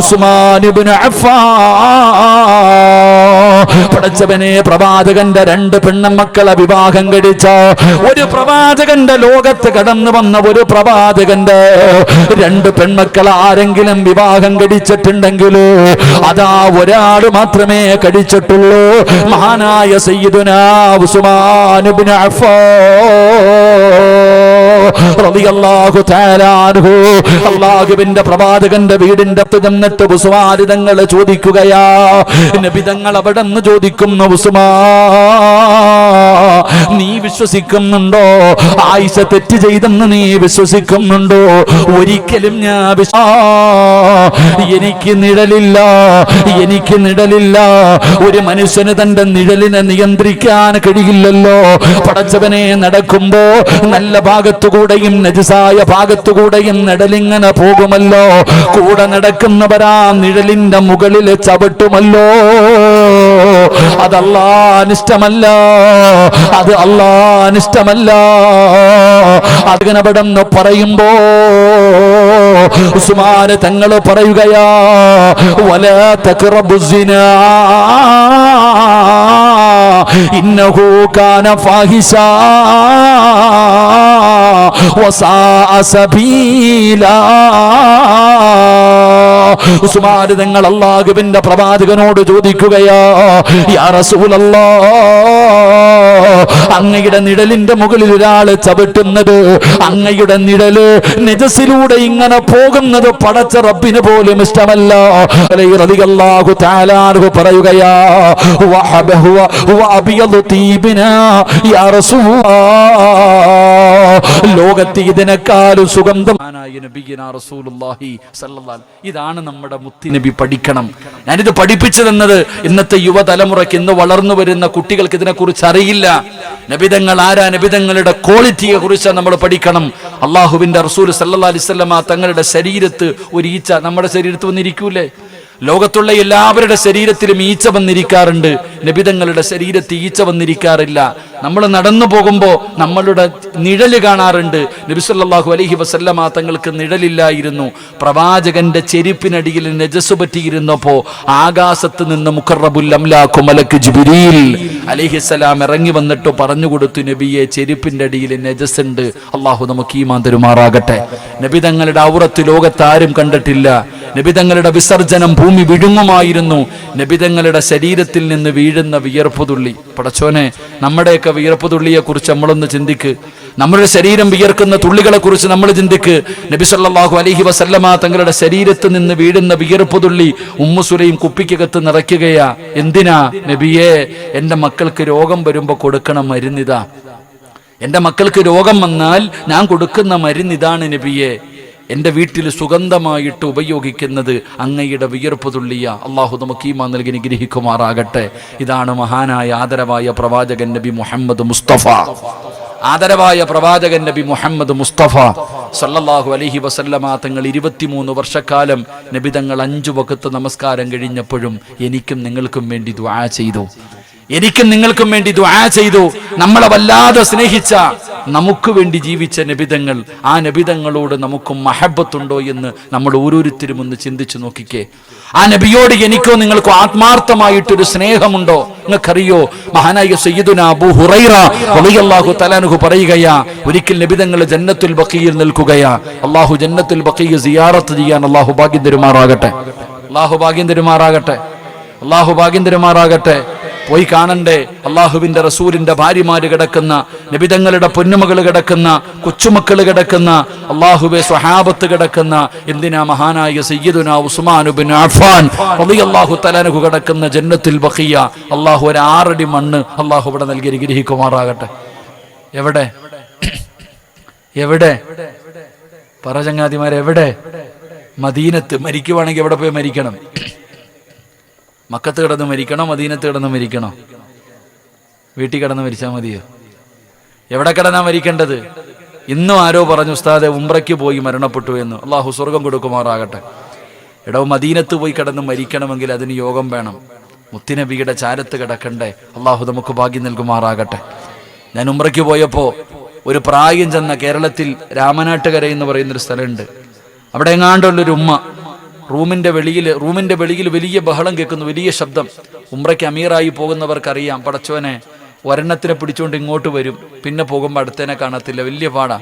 ഉസ്മാൻ ഇബ്നു അഫ്ഫാൻ. പടച്ചവനെ, പ്രവാചകന്റെ രണ്ട് പെണ്ണുമക്കളെ വിവാഹം കഴിച്ച ഒരു പ്രവാചകന്റെ ലോകത്ത് കടന്നു വന്ന ഒരു പ്രവാചകന്റെ രണ്ട് പെൺമക്കൾ ആരെങ്കിലും വിവാഹം കഴിച്ചിട്ടുണ്ടെങ്കിൽ അതാ ഒരാൾ മാത്രമേ കഴിച്ചിട്ടുള്ളൂ, മഹാനായ സയ്യിദുനാ ഉസ്മാൻ ഇബ്നു അഫ്ഫാൻ. റളിയല്ലാഹു തആല അൻഹു അല്ലാഹുവിന്റെ പ്രവാചകന്റെ വീടിന്റെ അടുത്ത് ചെന്നിട്ട് ഉസ്മാൻ തങ്ങൾ ചോദിക്കുകയാ. നബി തങ്ങൾ അവിടെ നിന്ന് ചോദിക്കുന്നു, ഉസ്മാൻ നീ വിശ്വസിക്കുന്നുണ്ടോ? ആയിഷ തെറ്റ് ചെയ്തെന്ന് നീ വിശ്വസിക്കുന്നുണ്ടോ? ഒരിക്കലും ഞാൻ എനിക്ക് നിഴലില്ല, എനിക്ക് നിഴലില്ല. ഒരു മനുഷ്യന് തന്റെ നിഴലിനെ നിയന്ത്രിക്കാൻ കഴിയില്ലല്ലോ. പടച്ചവനെ നടക്കുമ്പോ നല്ല ഭാഗത്തുകൂടെയും നജസായ ഭാഗത്തുകൂടെയും നിഴലിങ്ങനെ പോകുമല്ലോ. കൂടെ നടക്കുന്നവരാ നിഴലിന്റെ മുകളിൽ ചവിട്ടുമല്ലോ. അത് അല്ലാഹ്വിനിഷ്ടമല്ല, അത് അല്ലാഹ്വിനിഷ്ടമല്ല. അതിനെ അവിടെന്ന് പറയുമ്പോ ഉസ്മാൻ തങ്ങൾ പറയുകയാ, വലാ തഖറബു സിനാ ഇന്നഹു കാന ഫാഹിശാ വസാഅ സബീലാ. ഉസ്മാൻ തങ്ങൾ അല്ലാഹുവിന്റെ പ്രവാചകനോട് ചോദിക്കുകയാ, യാ റസൂലല്ലാഹ്, അങ്ങയുടെ നിഴലിന്റെ മുകളിൽ ഒരാൾ ചവിട്ടുന്നത്, അങ്ങയുടെ നിഴല് നജസിലൂടെ ഇങ്ങനെ പോകുന്നത് പടച്ച റബ്ബിന് പോലും ഇഷ്ടമല്ല. റളിയല്ലാഹു തആല അൻഹു പറയുകയാ, യാ റസൂലല്ലാഹ്, ലോകത്ത് ഇതിനേക്കാളും സുഗന്ധം റസൂലുള്ളാഹി സല്ലല്ലാഹു. ഇതാണ് നമ്മുടെ മുത്തി നബി പഠിക്കണം. ഞാനിത് പഠിപ്പിച്ചു തന്നത് ഇന്നത്തെ യുവതലമുറയ്ക്ക്, ഇന്ന് വളർന്നു വരുന്ന കുട്ടികൾക്ക് ഇതിനെക്കുറിച്ച് അറിയില്ല. നബിതങ്ങൾ ആരാ, നബിതങ്ങളുടെ ക്വാളിറ്റിയെ കുറിച്ച് നമ്മൾ പഠിക്കണം. അള്ളാഹുവിന്റെ റസൂൽ സല്ലല്ലാഹു അലൈഹി വസല്ലമ തങ്ങളുടെ ശരീരത്ത് ഒരു ഈച്ച നമ്മുടെ ശരീരത്ത് വന്നിരിക്കൂലേ? ലോകത്തുള്ള എല്ലാവരുടെ ശരീരത്തിലും ഈച്ച വന്നിരിക്കാറുണ്ട്, നബിതങ്ങളുടെ ശരീരത്ത് ഈച്ച വന്നിരിക്കാറില്ല. നമ്മൾ നടന്നു പോകുമ്പോൾ നമ്മളുടെ നിഴല് കാണാറുണ്ട്. നബി സല്ലല്ലാഹു അലൈഹി വസല്ലമ തങ്ങൾക്ക് നിഴലില്ലായിരുന്നു. പ്രവാചകന്റെ ചെരുപ്പിനടിയിൽ നജസ് പറ്റിയിരുന്നപ്പോ ആകാശത്ത് നിന്ന് മുഖറബുൽ അംലാഖു മലക്ക് ജിബ്രീൽ അലൈഹിസ്സലാം ഇറങ്ങി വന്നിട്ട് പറഞ്ഞു കൊടുത്തു, നബിയെ ചെരുപ്പിന്റെ അടിയിൽ നജസ് ഉണ്ട്. അള്ളാഹു നമുക്ക് ഈമാൻ തരുമാറാകട്ടെ. നബിതങ്ങളുടെ ഔറത്ത് ലോകത്ത് ആരും കണ്ടിട്ടില്ല. നബിതങ്ങളുടെ വിസർജനം ഭൂമി വിഴുങ്ങുമായിരുന്നു. നബിതങ്ങളുടെ ശരീരത്തിൽ നിന്ന് വീഴുന്ന വിയർപ്പുതുള്ളി, പടച്ചോനെ നമ്മുടെയൊക്കെ വിയർപ്പുതുള്ളിയെ കുറിച്ച് നമ്മളൊന്ന് ചിന്തിക്ക്. നമ്മുടെ ശരീരം വിയർക്കുന്ന തുള്ളികളെ കുറിച്ച് നമ്മൾ ചിന്തിക്ക്. നബി സല്ലല്ലാഹു അലൈഹി വസല്ലമ തങ്ങളുടെ ശരീരത്ത് നിന്ന് വീഴുന്ന വിയർപ്പുതുള്ളി ഉമ്മു സുലൈം കുപ്പിക്കകത്ത് നിറയ്ക്കുകയാ. എന്തിനാ നബിയെ? എന്റെ മക്കൾക്ക് രോഗം വരുമ്പോ കൊടുക്കണം മരുന്നിതാ. എന്റെ മക്കൾക്ക് രോഗം വന്നാൽ ഞാൻ കൊടുക്കുന്ന മരുന്നിതാണ് നബിയെ. എന്റെ വീട്ടിൽ സുഗന്ധമായിട്ട് ഉപയോഗിക്കുന്നത് അങ്ങയുടെ വിയർപ്പ് തുള്ളിയ. അള്ളാഹു നമുക്ക് ഈമാൻ നൽകി അനുഗ്രഹിക്കുമാറാകട്ടെ. ഇതാണ് മഹാനായ ആദരവായ പ്രവാചകൻ നബി മുഹമ്മദ് മുസ്തഫ. ആദരവായ പ്രവാചകൻ നബി മുഹമ്മദ് മുസ്തഫ സല്ലല്ലാഹു അലൈഹി വസല്ലമ തങ്ങൾ 23 വർഷക്കാലം നബി തങ്ങൾ 5 വഖത്ത് നമസ്കാരം കഴിഞ്ഞപ്പോഴും എനിക്കും നിങ്ങൾക്കും വേണ്ടി ദുആ ചെയ്തു. എനിക്കും നിങ്ങൾക്കും വേണ്ടി ദുആ ചെയ്തു. നമ്മളെ വല്ലാതെ സ്നേഹിച്ച, നമുക്ക് വേണ്ടി ജീവിച്ച നബിതങ്ങൾ, ആ നബിതങ്ങളോട് നമുക്ക് മഹബത്തുണ്ടോ എന്ന് നമ്മൾ ഓരോരുത്തരും ഒന്ന് ചിന്തിച്ചു നോക്കിക്കേ. ആ നബിയോട് എനിക്കോ നിങ്ങൾക്കോ ആത്മാർത്ഥമായിട്ടൊരു സ്നേഹമുണ്ടോ? നിങ്ങൾക്കറിയോ, മഹാനായ സയ്യിദുനാ അബൂ ഹുറൈറ റളിയല്ലാഹു തആല അൻഹു പറയുകയാ, ഒരിക്കൽ നബിതങ്ങൾ ജന്നത്തുൽ ബഖീയിൽ നിൽക്കുകയാ. അല്ലാഹു ജന്നത്തുൽ ബഖീ സിയാറത്ത് ചെയ്യാൻ അല്ലാഹു ഭാഗ്യം തരുമാറാകട്ടെ. അല്ലാഹു ഭാഗ്യം തരുമാറാകട്ടെ. അല്ലാഹു ഭാഗ്യം തരുമാറാകട്ടെ. പോയി കാണണ്ടേ? അള്ളാഹുവിന്റെ റസൂലിന്റെ ഭാര്യമാര് കിടക്കുന്ന, നബിതങ്ങളുടെ പൊന്നുമകൾ കിടക്കുന്ന, കൊച്ചുമക്കൾ കിടക്കുന്ന, അള്ളാഹുവെ സ്വഹാബത്ത് കിടക്കുന്ന, എന്തിനാ മഹാനായ സയ്യിദുനാ ഉസ്മാൻ ഇബ്നു അഫ്ഫാൻ റളിയല്ലാഹു തആല അൻഹു കിടക്കുന്ന ജന്നത്തുൽ ബഖിയ. അള്ളാഹു ഒരു 6 അടി മണ്ണ് അള്ളാഹു ഇവിടെ നൽകി അനുഗ്രഹിക്കുമാറാകട്ടെ. എവിടെ എവിടെ പറ ചങ്ങാതിമാരെ, എവിടെ? മദീനത്ത്. മരിക്കുവാണെങ്കിൽ എവിടെ പോയി മരിക്കണം? മക്കത്ത് കിടന്ന് മരിക്കണോ, മദീനത്ത് കിടന്ന് മരിക്കണോ? വീട്ടിൽ കിടന്ന് മരിച്ചാൽ മതിയോ? എവിടെ കിടന്നാ മരിക്കേണ്ടത്? ഇന്നും ആരോ പറഞ്ഞു, ഉസ്താദെ ഉംറയ്ക്ക് പോയി മരണപ്പെട്ടു എന്ന്. അള്ളാഹു സ്വർഗം കൊടുക്കുമാറാകട്ടെ. എടോ, മദീനത്ത് പോയി കിടന്ന് മരിക്കണമെങ്കിൽ അതിന് യോഗം വേണം. മുത്തുനബിയുടെ ചാരത്ത് കിടക്കണ്ടേ? അള്ളാഹു നമുക്ക് ഭാഗ്യം നൽകുമാറാകട്ടെ. ഞാൻ ഉംറയ്ക്ക് പോയപ്പോൾ ഒരു പ്രായം ചെന്ന, കേരളത്തിൽ രാമനാട്ടുകര എന്ന് പറയുന്നൊരു സ്ഥലമുണ്ട്. അവിടെ എങ്ങാണ്ടുള്ളൊരു ഉമ്മ റൂമിന്റെ വെളിയിൽ വലിയ ബഹളം കേൾക്കുന്നു, വലിയ ശബ്ദം. ഉംറയ്ക്ക് അമീറായി പോകുന്നവർക്കറിയാം, പടച്ചോനെ ഒരെണ്ണത്തിനെ പിടിച്ചുകൊണ്ട് ഇങ്ങോട്ട് വരും, പിന്നെ പോകുമ്പോൾ അടുത്തതിനെ കാണത്തില്ല, വലിയ പാടാ.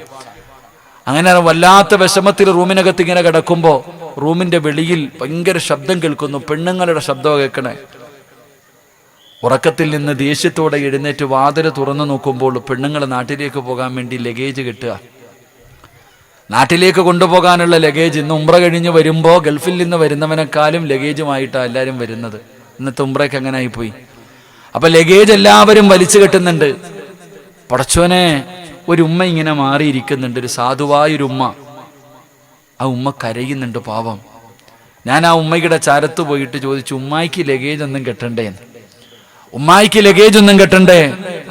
അങ്ങനെ വല്ലാത്ത വിഷമത്തിൽ റൂമിനകത്ത് ഇങ്ങനെ കിടക്കുമ്പോൾ റൂമിന്റെ വെളിയിൽ ഭയങ്കര ശബ്ദം കേൾക്കുന്നു, പെണ്ണുങ്ങളുടെ ശബ്ദം കേൾക്കണേ. ഉറക്കത്തിൽ നിന്ന് ദേഷ്യത്തോടെ എഴുന്നേറ്റ് വാതിൽ തുറന്നു നോക്കുമ്പോൾ പെണ്ണുങ്ങൾ നാട്ടിലേക്ക് പോകാൻ വേണ്ടി ലഗേജ് കിട്ടുക. നാട്ടിലേക്ക് കൊണ്ടുപോകാനുള്ള ലഗേജ് ഇന്ന് ഉംറ കഴിഞ്ഞ് വരുമ്പോൾ ഗൾഫിൽ നിന്ന് വരുന്നവനെക്കാളും ലഗേജുമായിട്ടാണ് എല്ലാവരും വരുന്നത്. ഇന്നത്തെ ഉംറയ്ക്ക് അങ്ങനെ ആയിപ്പോയി. അപ്പൊ ലഗേജ് എല്ലാവരും വലിച്ചു കെട്ടുന്നുണ്ട്. പടച്ചോനെ, ഒരു ഉമ്മ ഇങ്ങനെ മാറിയിരിക്കുന്നുണ്ട്, ഒരു സാധുവായൊരു ഉമ്മ. ആ ഉമ്മ കരയുന്നുണ്ട്, പാവം. ഞാൻ ആ ഉമ്മയുടെ ചാരത്ത് പോയിട്ട് ചോദിച്ചു, ഉമ്മായിക്ക് ലഗേജ് ഒന്നും കെട്ടണ്ടേ? ഉമ്മായിക്ക് ലഗേജ് ഒന്നും കെട്ടണ്ടേ?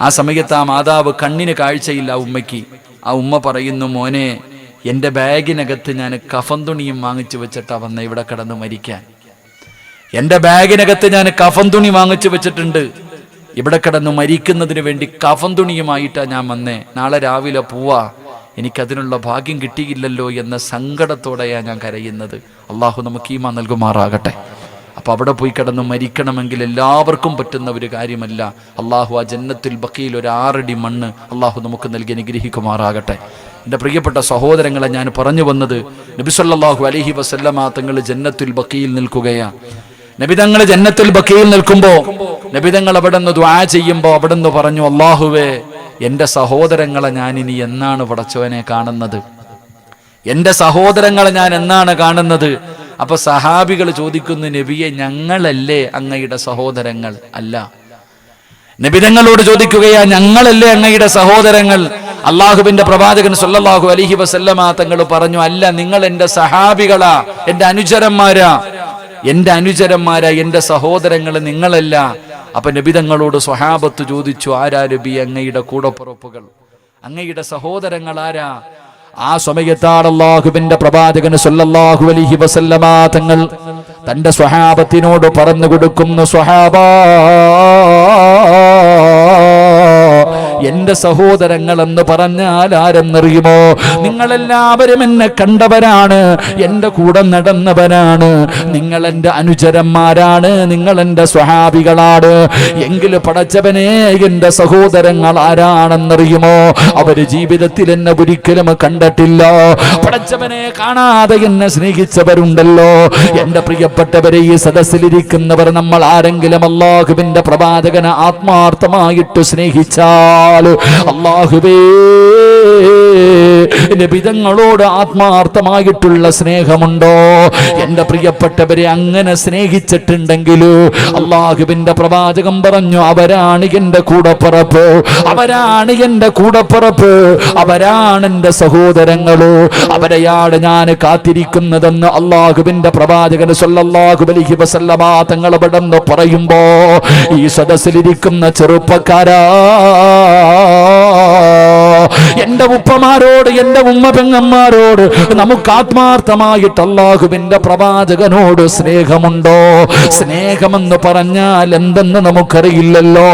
ആ സമയത്ത് ആ മാതാവ് കണ്ണിന് കാഴ്ചയില്ല ഉമ്മയ്ക്ക്. ആ ഉമ്മ പറയുന്നു, മോനെ, എൻ്റെ ബാഗിനകത്ത് ഞാൻ കഫൻ തുണിയും വാങ്ങിച്ചു വെച്ചിട്ടാ വന്ന ഇവിടെ കിടന്ന് മരിക്കാൻ. എൻ്റെ ബാഗിനകത്ത് ഞാൻ കഫൻ തുണി വാങ്ങിച്ചു വെച്ചിട്ടുണ്ട്. ഇവിടെ കിടന്ന് മരിക്കുന്നതിന് വേണ്ടി കഫൻ തുണിയുമായിട്ടാ ഞാൻ വന്നേ. നാളെ രാവിലെ പോവാ, എനിക്കതിനുള്ള ഭാഗ്യം കിട്ടിയില്ലല്ലോ എന്ന സങ്കടത്തോടെയാണ് ഞാൻ കരയുന്നത്. അള്ളാഹു നമുക്ക് ഈമാൻ നൽകുമാറാകട്ടെ. അപ്പൊ അവിടെ പോയി കിടന്ന് മരിക്കണമെങ്കിൽ എല്ലാവർക്കും പറ്റുന്ന ഒരു കാര്യമല്ല. അള്ളാഹു ആ ജന്നത്തുൽ ബഖീൽ ഒരു 6 അടി മണ്ണ് അള്ളാഹു നമുക്ക് നൽകി അനുഗ്രഹിക്കുമാറാകട്ടെ. എൻ്റെ പ്രിയപ്പെട്ട സഹോദരങ്ങളെ, ഞാൻ പറഞ്ഞു വന്നത്, നബി സല്ലല്ലാഹു അലൈഹി വസല്ലമ തങ്ങൾ ജന്നത്തുൽ ബഖീൽ നിൽക്കുകയാണ്. നബിതങ്ങൾ ജന്നത്തുൽ ബഖീൽ നിൽക്കുമ്പോൾ നബിതങ്ങൾ അവിടെ നിന്ന് ദുആ ചെയ്യുമ്പോൾ അവിടെ നിന്ന് പറഞ്ഞു, അല്ലാഹുവേ, എൻ്റെ സഹോദരങ്ങളെ ഞാൻ ഇനി എന്നാണ് പടച്ചവനെ കാണുന്നത്? എൻ്റെ സഹോദരങ്ങളെ ഞാൻ എന്നാണ് കാണുന്നത്? അപ്പൊ സഹാബികൾ ചോദിക്കുന്നു, നബിയെ, ഞങ്ങളല്ലേ അങ്ങയുടെ സഹോദരങ്ങൾ? അല്ല. നബിതങ്ങളോട് ചോദിക്കുകയാ, ഞങ്ങളല്ലേ അങ്ങയുടെ സഹോദരങ്ങൾ? അള്ളാഹുവിന്റെ പ്രവാചകൻ സല്ലല്ലാഹു അലൈഹി വസല്ലമ തങ്ങൾ പറഞ്ഞു, അല്ല, നിങ്ങൾ എൻ്റെ സഹാബികളാ, എൻ്റെ അനുചരന്മാരാ, എൻ്റെ സഹോദരങ്ങൾ നിങ്ങളല്ല. അപ്പൊ നബിതങ്ങളോട് സ്വഹാബത്ത് ചോദിച്ചു, ആരാ നബി അങ്ങയുടെ കൂടപ്പുറപ്പുകൾ, അങ്ങയുടെ സഹോദരങ്ങൾ ആരാ? ആ സമയത്താണ് അല്ലാഹുവിന്റെ പ്രവാചകൻ സല്ലല്ലാഹു അലൈഹി വസല്ലമ തങ്ങൾ തന്റെ സ്വഹാബത്തിനോട് പറഞ്ഞു കൊടുക്കുന്നു, സ്വഹാബാ, എന്റെ സഹോദരങ്ങൾ എന്ന് പറഞ്ഞാൽ ആരെന്നറിയുമോ? നിങ്ങളെല്ലാവരും എന്നെ കണ്ടവരാണ്, എന്റെ കൂടെ നടന്നവരാണ്, നിങ്ങൾ എന്റെ അനുചരന്മാരാണ്, നിങ്ങൾ എന്റെ സ്വഹാബികളാണ്. എങ്കിലും പടച്ചവനെ, എന്റെ സഹോദരങ്ങൾ ആരാണെന്നറിയുമോ? അവര് ജീവിതത്തിൽ എന്നെ ഒരിക്കലും കണ്ടിട്ടില്ല. പടച്ചവനെ കാണാതെ എന്നെ സ്നേഹിച്ചവരുണ്ടല്ലോ. എന്റെ പ്രിയപ്പെട്ടവരെ, ഈ സദസ്സിലിരിക്കുന്നവർ നമ്മൾ ആരെങ്കിലും അല്ലാഹുവിന്റെ പ്രവാചകനെ ആത്മാർത്ഥമായിട്ട് സ്നേഹിച്ചാൽ, അല്ലാഹുവേ, നബിതങ്ങളോട് ആത്മാർത്ഥമായിട്ടുള്ള സ്നേഹമുണ്ടോ? എന്റെ പ്രിയപ്പെട്ടവരെ, അങ്ങനെ സ്നേഹിച്ചിട്ടുണ്ടെങ്കിൽ അല്ലാഹുവിന്റെ പ്രവാചകൻ പറഞ്ഞു, അവരാണ് എന്റെ കൂടപ്പിറപ്പ്, അവരാണ് എന്റെ കൂടപ്പിറപ്പ്, അവരാണ് എന്റെ സഹോദരങ്ങള്, അവരെയാണ് ഞാൻ കാത്തിരിക്കുന്നതെന്ന് അല്ലാഹുവിന്റെ പ്രവാചകൻ സല്ലല്ലാഹു അലൈഹി വസല്ലമ തങ്ങൾ അവിടെ പറയുമ്പോ, ഈ സദസ്സിലിരിക്കുന്ന ചെറുപ്പക്കാരാ, എന്റെ ഉപ്പമാരോട്, എന്റെ ഉമ്മ പെങ്ങന്മാരോട് നമുക്ക് ആത്മാർത്ഥമായിട്ട് അല്ലാഹുവിന്റെ പ്രവാചകനോട് സ്നേഹമുണ്ടോ? സ്നേഹമെന്ന് പറഞ്ഞാൽ എന്തെന്ന് നമുക്കറിയില്ലല്ലോ.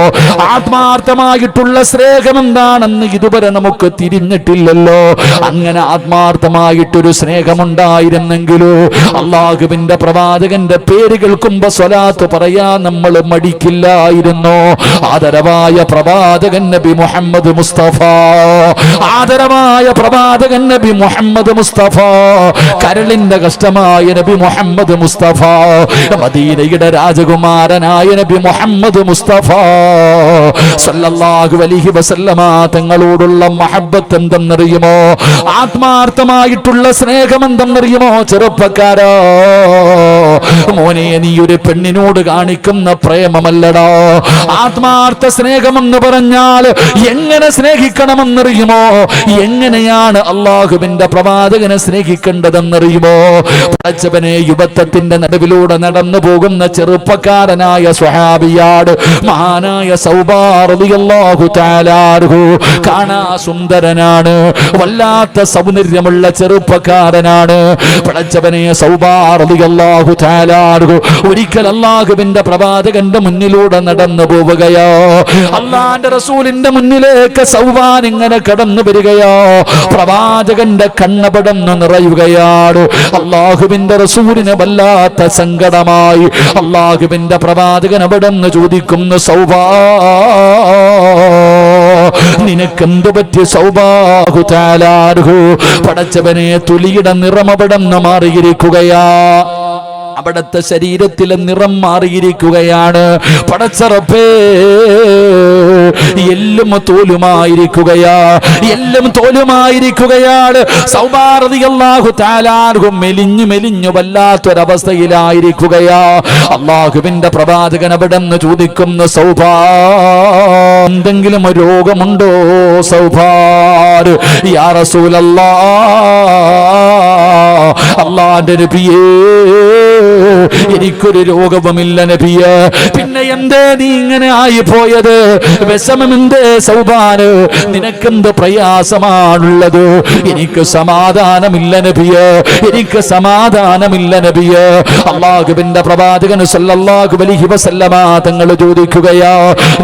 ആത്മാർത്ഥമായിട്ടുള്ള സ്നേഹം എന്താണെന്ന് ഇതുവരെ നമുക്ക് തിരിഞ്ഞിട്ടില്ലല്ലോ. അങ്ങനെ ആത്മാർത്ഥമായിട്ടൊരു സ്നേഹമുണ്ടായിരുന്നെങ്കിലോ അല്ലാഹുവിന്റെ പ്രവാചകന്റെ പേര് കേൾക്കുമ്പോ സ്വലാത്ത് പറയാൻ നമ്മൾ മടിക്കില്ലായിരുന്നു. ആദരവായ പ്രവാചകൻ നബി മുഹമ്മദ് മുസ്തഫ, ആദരവായ പ്രവാചകൻ നബി മുഹമ്മദ് മുസ്തഫ, കരളിന്റെ കഷ്ടമായ നബി മുഹമ്മദ് മുസ്തഫ, മദീനയുടെ രാജകുമാരനായ നബി മുഹമ്മദ് മുസ്തഫ സല്ലല്ലാഹു അലൈഹി വസല്ലമ തങ്ങളോടുള്ള മഹബ്ബത്ത് എന്തെന്നറിയുമോ? ആത്മാർത്ഥമായിട്ടുള്ള സ്നേഹം എന്തെന്നറിയുമോ? ചെറുപ്പക്കാരോ, മോനെ, നീ ഒരു പെണ്ണിനോട് കാണിക്കുന്ന പ്രേമമല്ലടാ. ആത്മാർത്ഥ സ്നേഹമെന്ന് പറഞ്ഞാൽ എങ്ങനെ സ്നേഹിക്കണമെന്നറിയുമോ? എങ്ങനെയാണ് അല്ലാഹുവിന്റെ പ്രവാചകനെ സ്നേഹിക്കേണ്ടതെന്നറിയുമോ? പടച്ചവനെ, യുവത്വത്തിന്റെ നടുവിലൂടെ നടന്നു പോകുന്ന ചെറുപ്പക്കാരനായ സ്വഹാബിയാട് മഹാനായ സൗബാ റളിയല്ലാഹു തആല അൻഹു, കാണാ സുന്ദരനാണ്, വല്ലാത്ത സൗന്ദര്യമുള്ള ചെറുപ്പക്കാരനാണ്. പടച്ചവനെ, സൗബാ റളിയല്ലാഹു തആല അൻഹു ഒരിക്കൽ അല്ലാഹുവിന്റെ പ്രവാചകന്റെ മുന്നിലൂടെ നടന്നു പോവുകയോ, അല്ലാഹുവിന്റെ റസൂലിന്റെ മുന്നിലേക്ക് സൗബാൻ ഇങ്ങനെ കടന്നു വരികയോ, പ്രവാചകന്റെ കണ്ണപടന്ന് നിറയുകയാണ്. അല്ലാഹുവിന്റെ റസൂലിന് വല്ലാത്ത സങ്കടമായി. അല്ലാഹുവിന്റെ പ്രവാചകൻ അവിടെന്ന് ചോദിക്കുന്നു, സൗബാ, നിനക്കെന്തു പറ്റി സൗബാഹു തആലാഹു? പടച്ചവനെ, തുലിയുടെ നിറം അവിടെന്ന് മാറിയിരിക്കുകയാ. അവിടുത്തെ ശരീരത്തിലെ നിറം മാറിയിരിക്കുകയാണ്. പടച്ച റബ്ബേ, എല്ലും തോലുമായിരിക്കുകയാ, എല്ലും തോലുമായിരിക്കുകയാണ്. സൗബാ റളിയല്ലാഹു തആല അൻഹു മെലിഞ്ഞു മെലിഞ്ഞു വല്ലാത്തൊരവസ്ഥയിലായിരിക്കുകയാ. അല്ലാഹുവിന്റെ പ്രവാചകൻ അവിടെന്ന് ചോദിക്കുന്നു, സൗബാ, എന്തെങ്കിലും രോഗമുണ്ടോ സൗബാ? യാ റസൂലല്ലാഹ്, അല്ലാഹുവിന്റെ നബിയേ, എനിക്കൊരു രോഗവുമില്ല നബിയേ. പിന്നെ എന്തേ നീ ഇങ്ങനെ ആയി പോയത്? വിഷമമെന്തേ സൗബാന്? നിനക്കെന്ത് പ്രയാസമാണുള്ളത്? എനിക്ക് സമാധാനമില്ല നബിയേ, എനിക്ക് സമാധാനമില്ല നബിയേ. അല്ലാഹുവിന്റെ പ്രവാചകൻ സല്ലല്ലാഹു അലൈഹി വസല്ലമ തങ്ങൾ ചോദിക്കുകയാ,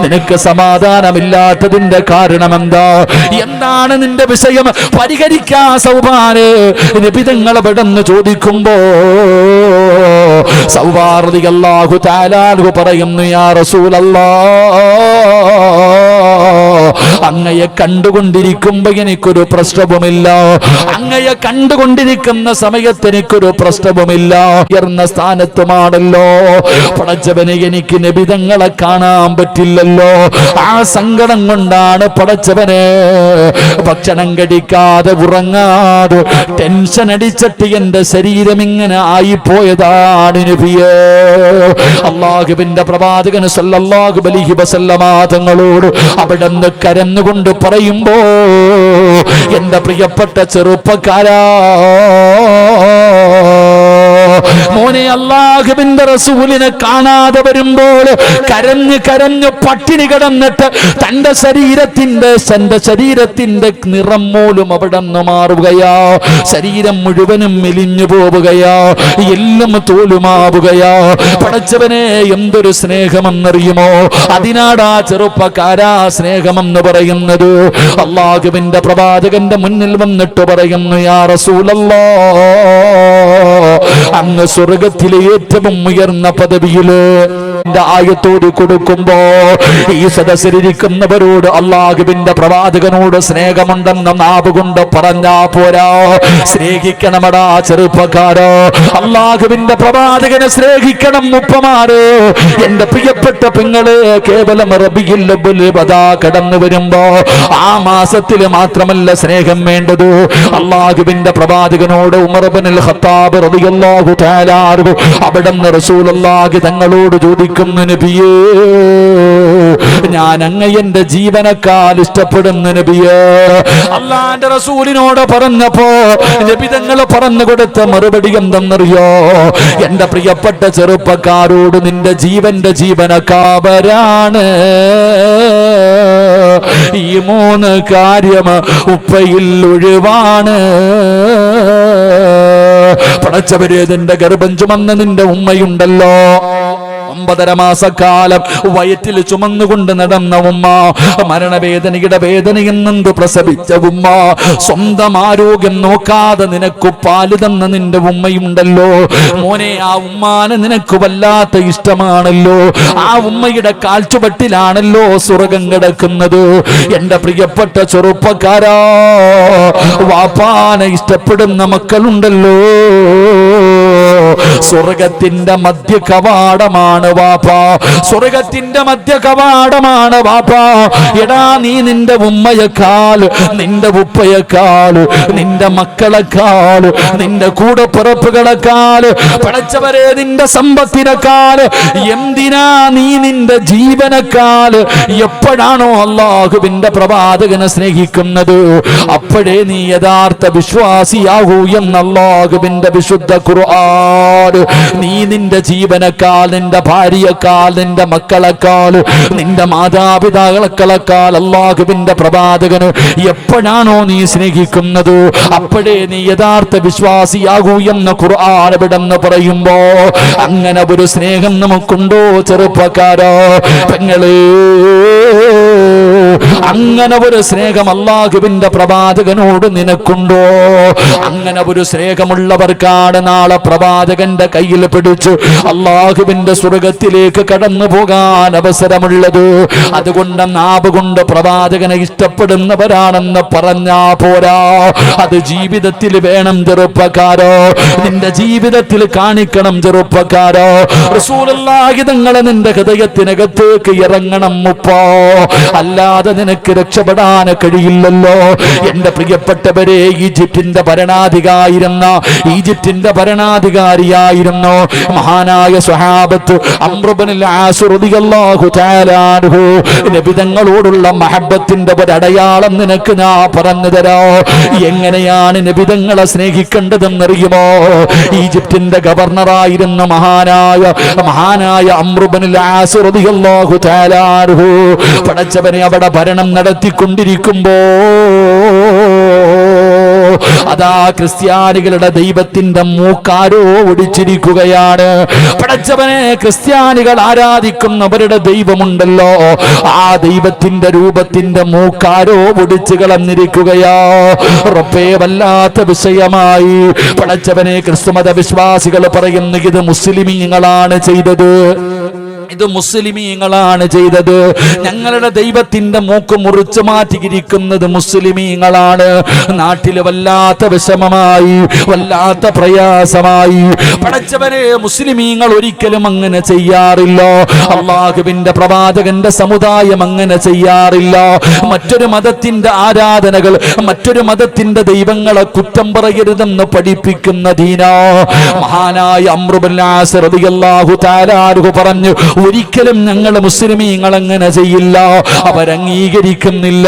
നിനക്ക് സമാധാനമില്ലാത്തതിന്റെ കാരണം എന്താ? എന്താണ് നിന്റെ വിഷയം? പരിഹരിക്കാ സൗബാന്. നബി തങ്ങൾ അവിടെന്ന് ചോദിക്കുമ്പോ സൗബാ റളിയല്ലാഹു തആല അൻഹു പറയുന്നു, യാ റസൂലല്ലാഹ്, അങ്ങയെ കണ്ടുകൊണ്ടിരിക്കുമ്പോ എനിക്കൊരു പ്രശ്നവുമില്ല, അങ്ങയെ കണ്ടുകൊണ്ടിരിക്കുന്ന സമയത്ത് എനിക്കൊരു പ്രശ്നവുമില്ല. ഉയർന്ന സ്ഥാനത്തുമാണല്ലോ പടച്ചവനെ, എനിക്ക് നബിതങ്ങളെ കാണാൻ പറ്റില്ലല്ലോ. ആ സങ്കടം കൊണ്ടാണ് പടച്ചവനെ ഭക്ഷണം കഴിക്കാതെ ഉറങ്ങാതെ ടെൻഷൻ അടിച്ചിട്ട് എന്റെ ശരീരം ഇങ്ങനെ ആയിപ്പോയതാണ് നബിയേ. അല്ലാഹുവിന്റെ പ്രവാചകൻ സല്ലല്ലാഹു അലൈഹി വസല്ലമ തങ്ങളോട് അവിടുന്ന് കരഞ്ഞുകൊണ്ട് പറയുമ്പോ, എന്റെ പ്രിയപ്പെട്ട ചെറുപ്പക്കാരാ, മോനെ, അല്ലാഹുവിന്റെ റസൂലിനെ കാണാതെ വരുമ്പോൾ കരഞ്ഞ് കരഞ്ഞ് പട്ടിണി കിടന്നിട്ട് തന്റെ ശരീരത്തിന്റെ നിറം പോലും അവിടെ നിന്ന് മാറുകയാ. ശരീരം മുഴുവനും മെലിഞ്ഞു പോവുകയാ, എല്ലാം തോലുമാവുകയാ. പടച്ചവനെ, എന്തൊരു സ്നേഹമെന്നറിയുമോ? അതിനാടാ ചെറുപ്പക്കാരാ സ്നേഹമെന്ന് പറയുന്നത്. അല്ലാഹുവിന്റെ പ്രവാചകന്റെ മുന്നിൽ വന്നിട്ട് പറയുന്നു, യാ റസൂലല്ലാഹ്, അങ്ങ് സ്വർഗത്തിലെ ഏറ്റവും ഉയർന്ന പദവിയില് ആയത്തോട് കൊടുക്കുമ്പോ ഈ സദസ്സിലിരിക്കുന്നവരോട് അല്ലാഹുവിന്റെ പ്രവാചകനോട് സ്നേഹമുണ്ടെന്ന് നാവ് കൊണ്ട് പറഞ്ഞാ പോരാ. സ്നേഹിക്കണമടാ ചെറുപ്പക്കാരോ, അല്ലാഹുവിന്റെ പ്രവാചകനെ സ്നേഹിക്കണം ഉപ്പമാര്. എന്റെ പ്രിയപ്പെട്ട പെങ്ങള്, കേവലം റബീഉൽ അവ്വൽ കടന്നു വരുമ്പോ ആ മാസത്തില് മാത്രമല്ല സ്നേഹം വേണ്ടത്. അല്ലാഹുവിന്റെ പ്രവാചകനോട് ഉമർ ഇബ്നുൽ ഖത്താബ് റളിയല്ലാഹു തആല അൻഹു അവിടുന്ന് റസൂലുള്ളാഹി തങ്ങളോട് ചോദിക്കുന്നു, നബിയേ, ഞാൻ അങ്ങയെ എന്റെ ജീവനേക്കാൾ ഇഷ്ടപ്പെടുന്നു നബിയേ. അല്ലാഹുവിന്റെ റസൂലിനോട് പറഞ്ഞപ്പോ നബി തങ്ങൾ പറഞ്ഞു കൊടുത്ത മറുപടി എന്തെന്നറിയോ? എന്റെ പ്രിയപ്പെട്ട ചെറുപ്പക്കാരോട് നിന്റെ ജീവന്റെ ജീവനക്കാവരാണ്. ഈ മൂന്ന് കാര്യം ഉപ്പയിൽ ഒഴിവാണ്. പടച്ചവരെ, നിന്റെ ഗർഭം ചുമന്ന നിന്റെ ഉമ്മയുണ്ടല്ലോ, 9.5 മാസക്കാലം വയറ്റിൽ ചുമന്നുകൊണ്ട് നടന്ന ഉമ്മ, മരണവേദനയുടെ വേദനയിൽ നിന്ന് പ്രസവിച്ച ഉമ്മ, സ്വന്തം ആരോഗ്യം നോക്കാതെ നിനക്ക് പാല് തന്ന നിന്റെ ഉമ്മയുണ്ടല്ലോ മോനെ. ആ ഉമ്മാനെ നിനക്ക് വല്ലാത്ത ഇഷ്ടമാണല്ലോ. ആ ഉമ്മയുടെ കാൽച്ചുവട്ടിലാണല്ലോ സ്വർഗം കിടക്കുന്നത്. എന്റെ പ്രിയപ്പെട്ട ചെറുപ്പക്കാരാ, വാപ്പാനെ ഇഷ്ടപ്പെടുന്ന മക്കളുണ്ടല്ലോ, സ്വർഗത്തിന്റെ മധ്യ കവാടമാണ് വാപ്പ, സ്വർഗത്തിന്റെ മധ്യ കവാടമാണ് വാപ്പ. എടാ, നീ നിന്റെ ഉമ്മയെക്കാൾ, നിന്റെ ഉപ്പയെക്കാൾ, നിന്റെ മക്കളെക്കാൾ, നിന്റെ കൂടപ്പിറപ്പുകളെക്കാൾ, പടച്ചവരെ നിന്റെ സമ്പത്തിനേക്കാൾ, എന്തിനാ നീ നിന്റെ ജീവനേക്കാൾ എപ്പോഴാണോ അല്ലാഹുവിന്റെ പ്രവാചകനെ സ്നേഹിക്കുന്നത് അപ്പോഴേ നീ യഥാർത്ഥ വിശ്വാസിയാകൂ എന്ന് അല്ലാഹുവിന്റെ വിശുദ്ധ ഖുർആൻ. നീ നിന്റെ ജീവനേക്കാൾ, നിന്റെ ഭാര്യയെക്കാൾ, നിന്റെ മക്കളെക്കാൾ, നിന്റെ മാതാപിതാക്കളെക്കാൾ അല്ലാഹുവിന്റെ പ്രവാചകന് എപ്പോഴാണോ നീ സ്നേഹിക്കുന്നത് അപ്പോഴേ നീ യഥാർത്ഥ വിശ്വാസിയാകൂ എന്ന് ഖുർആൻ ഇവിടെന്ന് പറയുമ്പോ, അങ്ങനെ ഒരു സ്നേഹം നമുക്കുണ്ടോ ചെറുപ്പക്കാരോ പെങ്ങളേ? അങ്ങനെ ഒരു സ്നേഹം അല്ലാഹുവിന്റെ പ്രവാചകനോട് നിനക്കുണ്ടോ? അങ്ങനെ ഒരു സ്നേഹമുള്ളവർക്കാണ് നാളെ പ്രവാചകന്റെ കയ്യിൽ പിടിച്ചു അല്ലാഹുവിന്റെ സ്വർഗത്തിലേക്ക് കടന്നു പോകാൻ അവസരമുള്ളത്. അതുകൊണ്ട് നാവ് കൊണ്ട് പ്രവാചകനെ ഇഷ്ടപ്പെടുന്നവരാണെന്ന് പറഞ്ഞാ പോരാ, അത് ജീവിതത്തിൽ വേണം ചെറുപ്പക്കാരോ, നിന്റെ ജീവിതത്തിൽ കാണിക്കണം ചെറുപ്പക്കാരോ. റസൂലുള്ളാഹി തങ്ങളെ നിന്റെ ഹൃദയത്തിനകത്തേക്ക് ഇറങ്ങണം മുപ്പോ, അല്ലാതെ നിനക്ക് രക്ഷപ്പെടാൻ കഴിയില്ലല്ലോ. എന്റെ പ്രിയപ്പെട്ടവരെ, ഈജിപ്തിന്റെ ഭരണാധികാരിയായിരുന്നു മഹാനായ സ്വഹാബത്ത് അംർ ഇബ്നുൽ ആസ് റളിയല്ലാഹു തആല അൻഹു. നബി തങ്ങളോടുള്ള മഹബ്ബത്തിന്റെ ഒരു അടയാളം നിനക്ക് ഞാൻ പറഞ്ഞു തരാം. എങ്ങനെയാണ് നബി തങ്ങളെ സ്നേഹിക്കേണ്ടതെന്നറിയുമോ? ഈജിപ്തിന്റെ ഗവർണറായിരുന്ന മഹാനായ അംർ ഇബ്നുൽ ആസ് റളിയല്ലാഹു തആല അൻഹു പടച്ചവനെ അവിടെ ഭരണം നടത്തിക്കൊണ്ടിരിക്കുമ്പോ അതാ ക്രിസ്ത്യാനികളുടെ ദൈവത്തിന്റെ മൂക്കാരോ ഒടിച്ചിരിക്കുകയാണ്. പടച്ചവനെ, ക്രിസ്ത്യാനികൾ ആരാധിക്കുന്നവരുടെ ദൈവമുണ്ടല്ലോ, ആ ദൈവത്തിന്റെ രൂപത്തിന്റെ മൂക്കാരോ ഒടിച്ചു കളഞ്ഞിരിക്കുകയാ. റബ്ബേ, വല്ലാത്ത വിഷയമായി. പടച്ചവനെ, ക്രിസ്തുമത വിശ്വാസികൾ പറയുന്നു ഇത് മുസ്ലിമീങ്ങളാണ് ചെയ്തത്, ഇത് മുസ്ലിമീങ്ങളാണ് ചെയ്തത്. ഞങ്ങളുടെ ദൈവത്തിന്റെ മൂക്ക് മുറിച്ചു മാറ്റിയിരിക്കുന്നത് മുസ്ലിമീങ്ങളാണ്. നാട്ടിൽ വല്ലാത്ത വിഷമമായി, വല്ലാത്ത പ്രയാസമായി. പടച്ചവരെ, മുസ്ലിമീങ്ങൾ ഒരിക്കലും അങ്ങനെ ചെയ്യാറില്ല. അല്ലാഹുവിന്റെ പ്രവാചകന്റെ സമുദായം അങ്ങനെ ചെയ്യാറില്ല. മറ്റൊരു മതത്തിന്റെ ആരാധനകൾ, മറ്റൊരു മതത്തിന്റെ ദൈവങ്ങളെ കുറ്റം പറയരുതെന്ന് പഠിപ്പിക്കുന്ന ദീനാ. മഹാനായ അംർ ഇബ്നുൽ ആസ് റളിയല്ലാഹു തആല അൻഹു പറഞ്ഞു, ഒരിക്കലും ഞങ്ങൾ മുസ്ലിമീങ്ങൾ അങ്ങനെ ചെയ്യില്ല. അവരംഗീകരിക്കുന്നില്ല.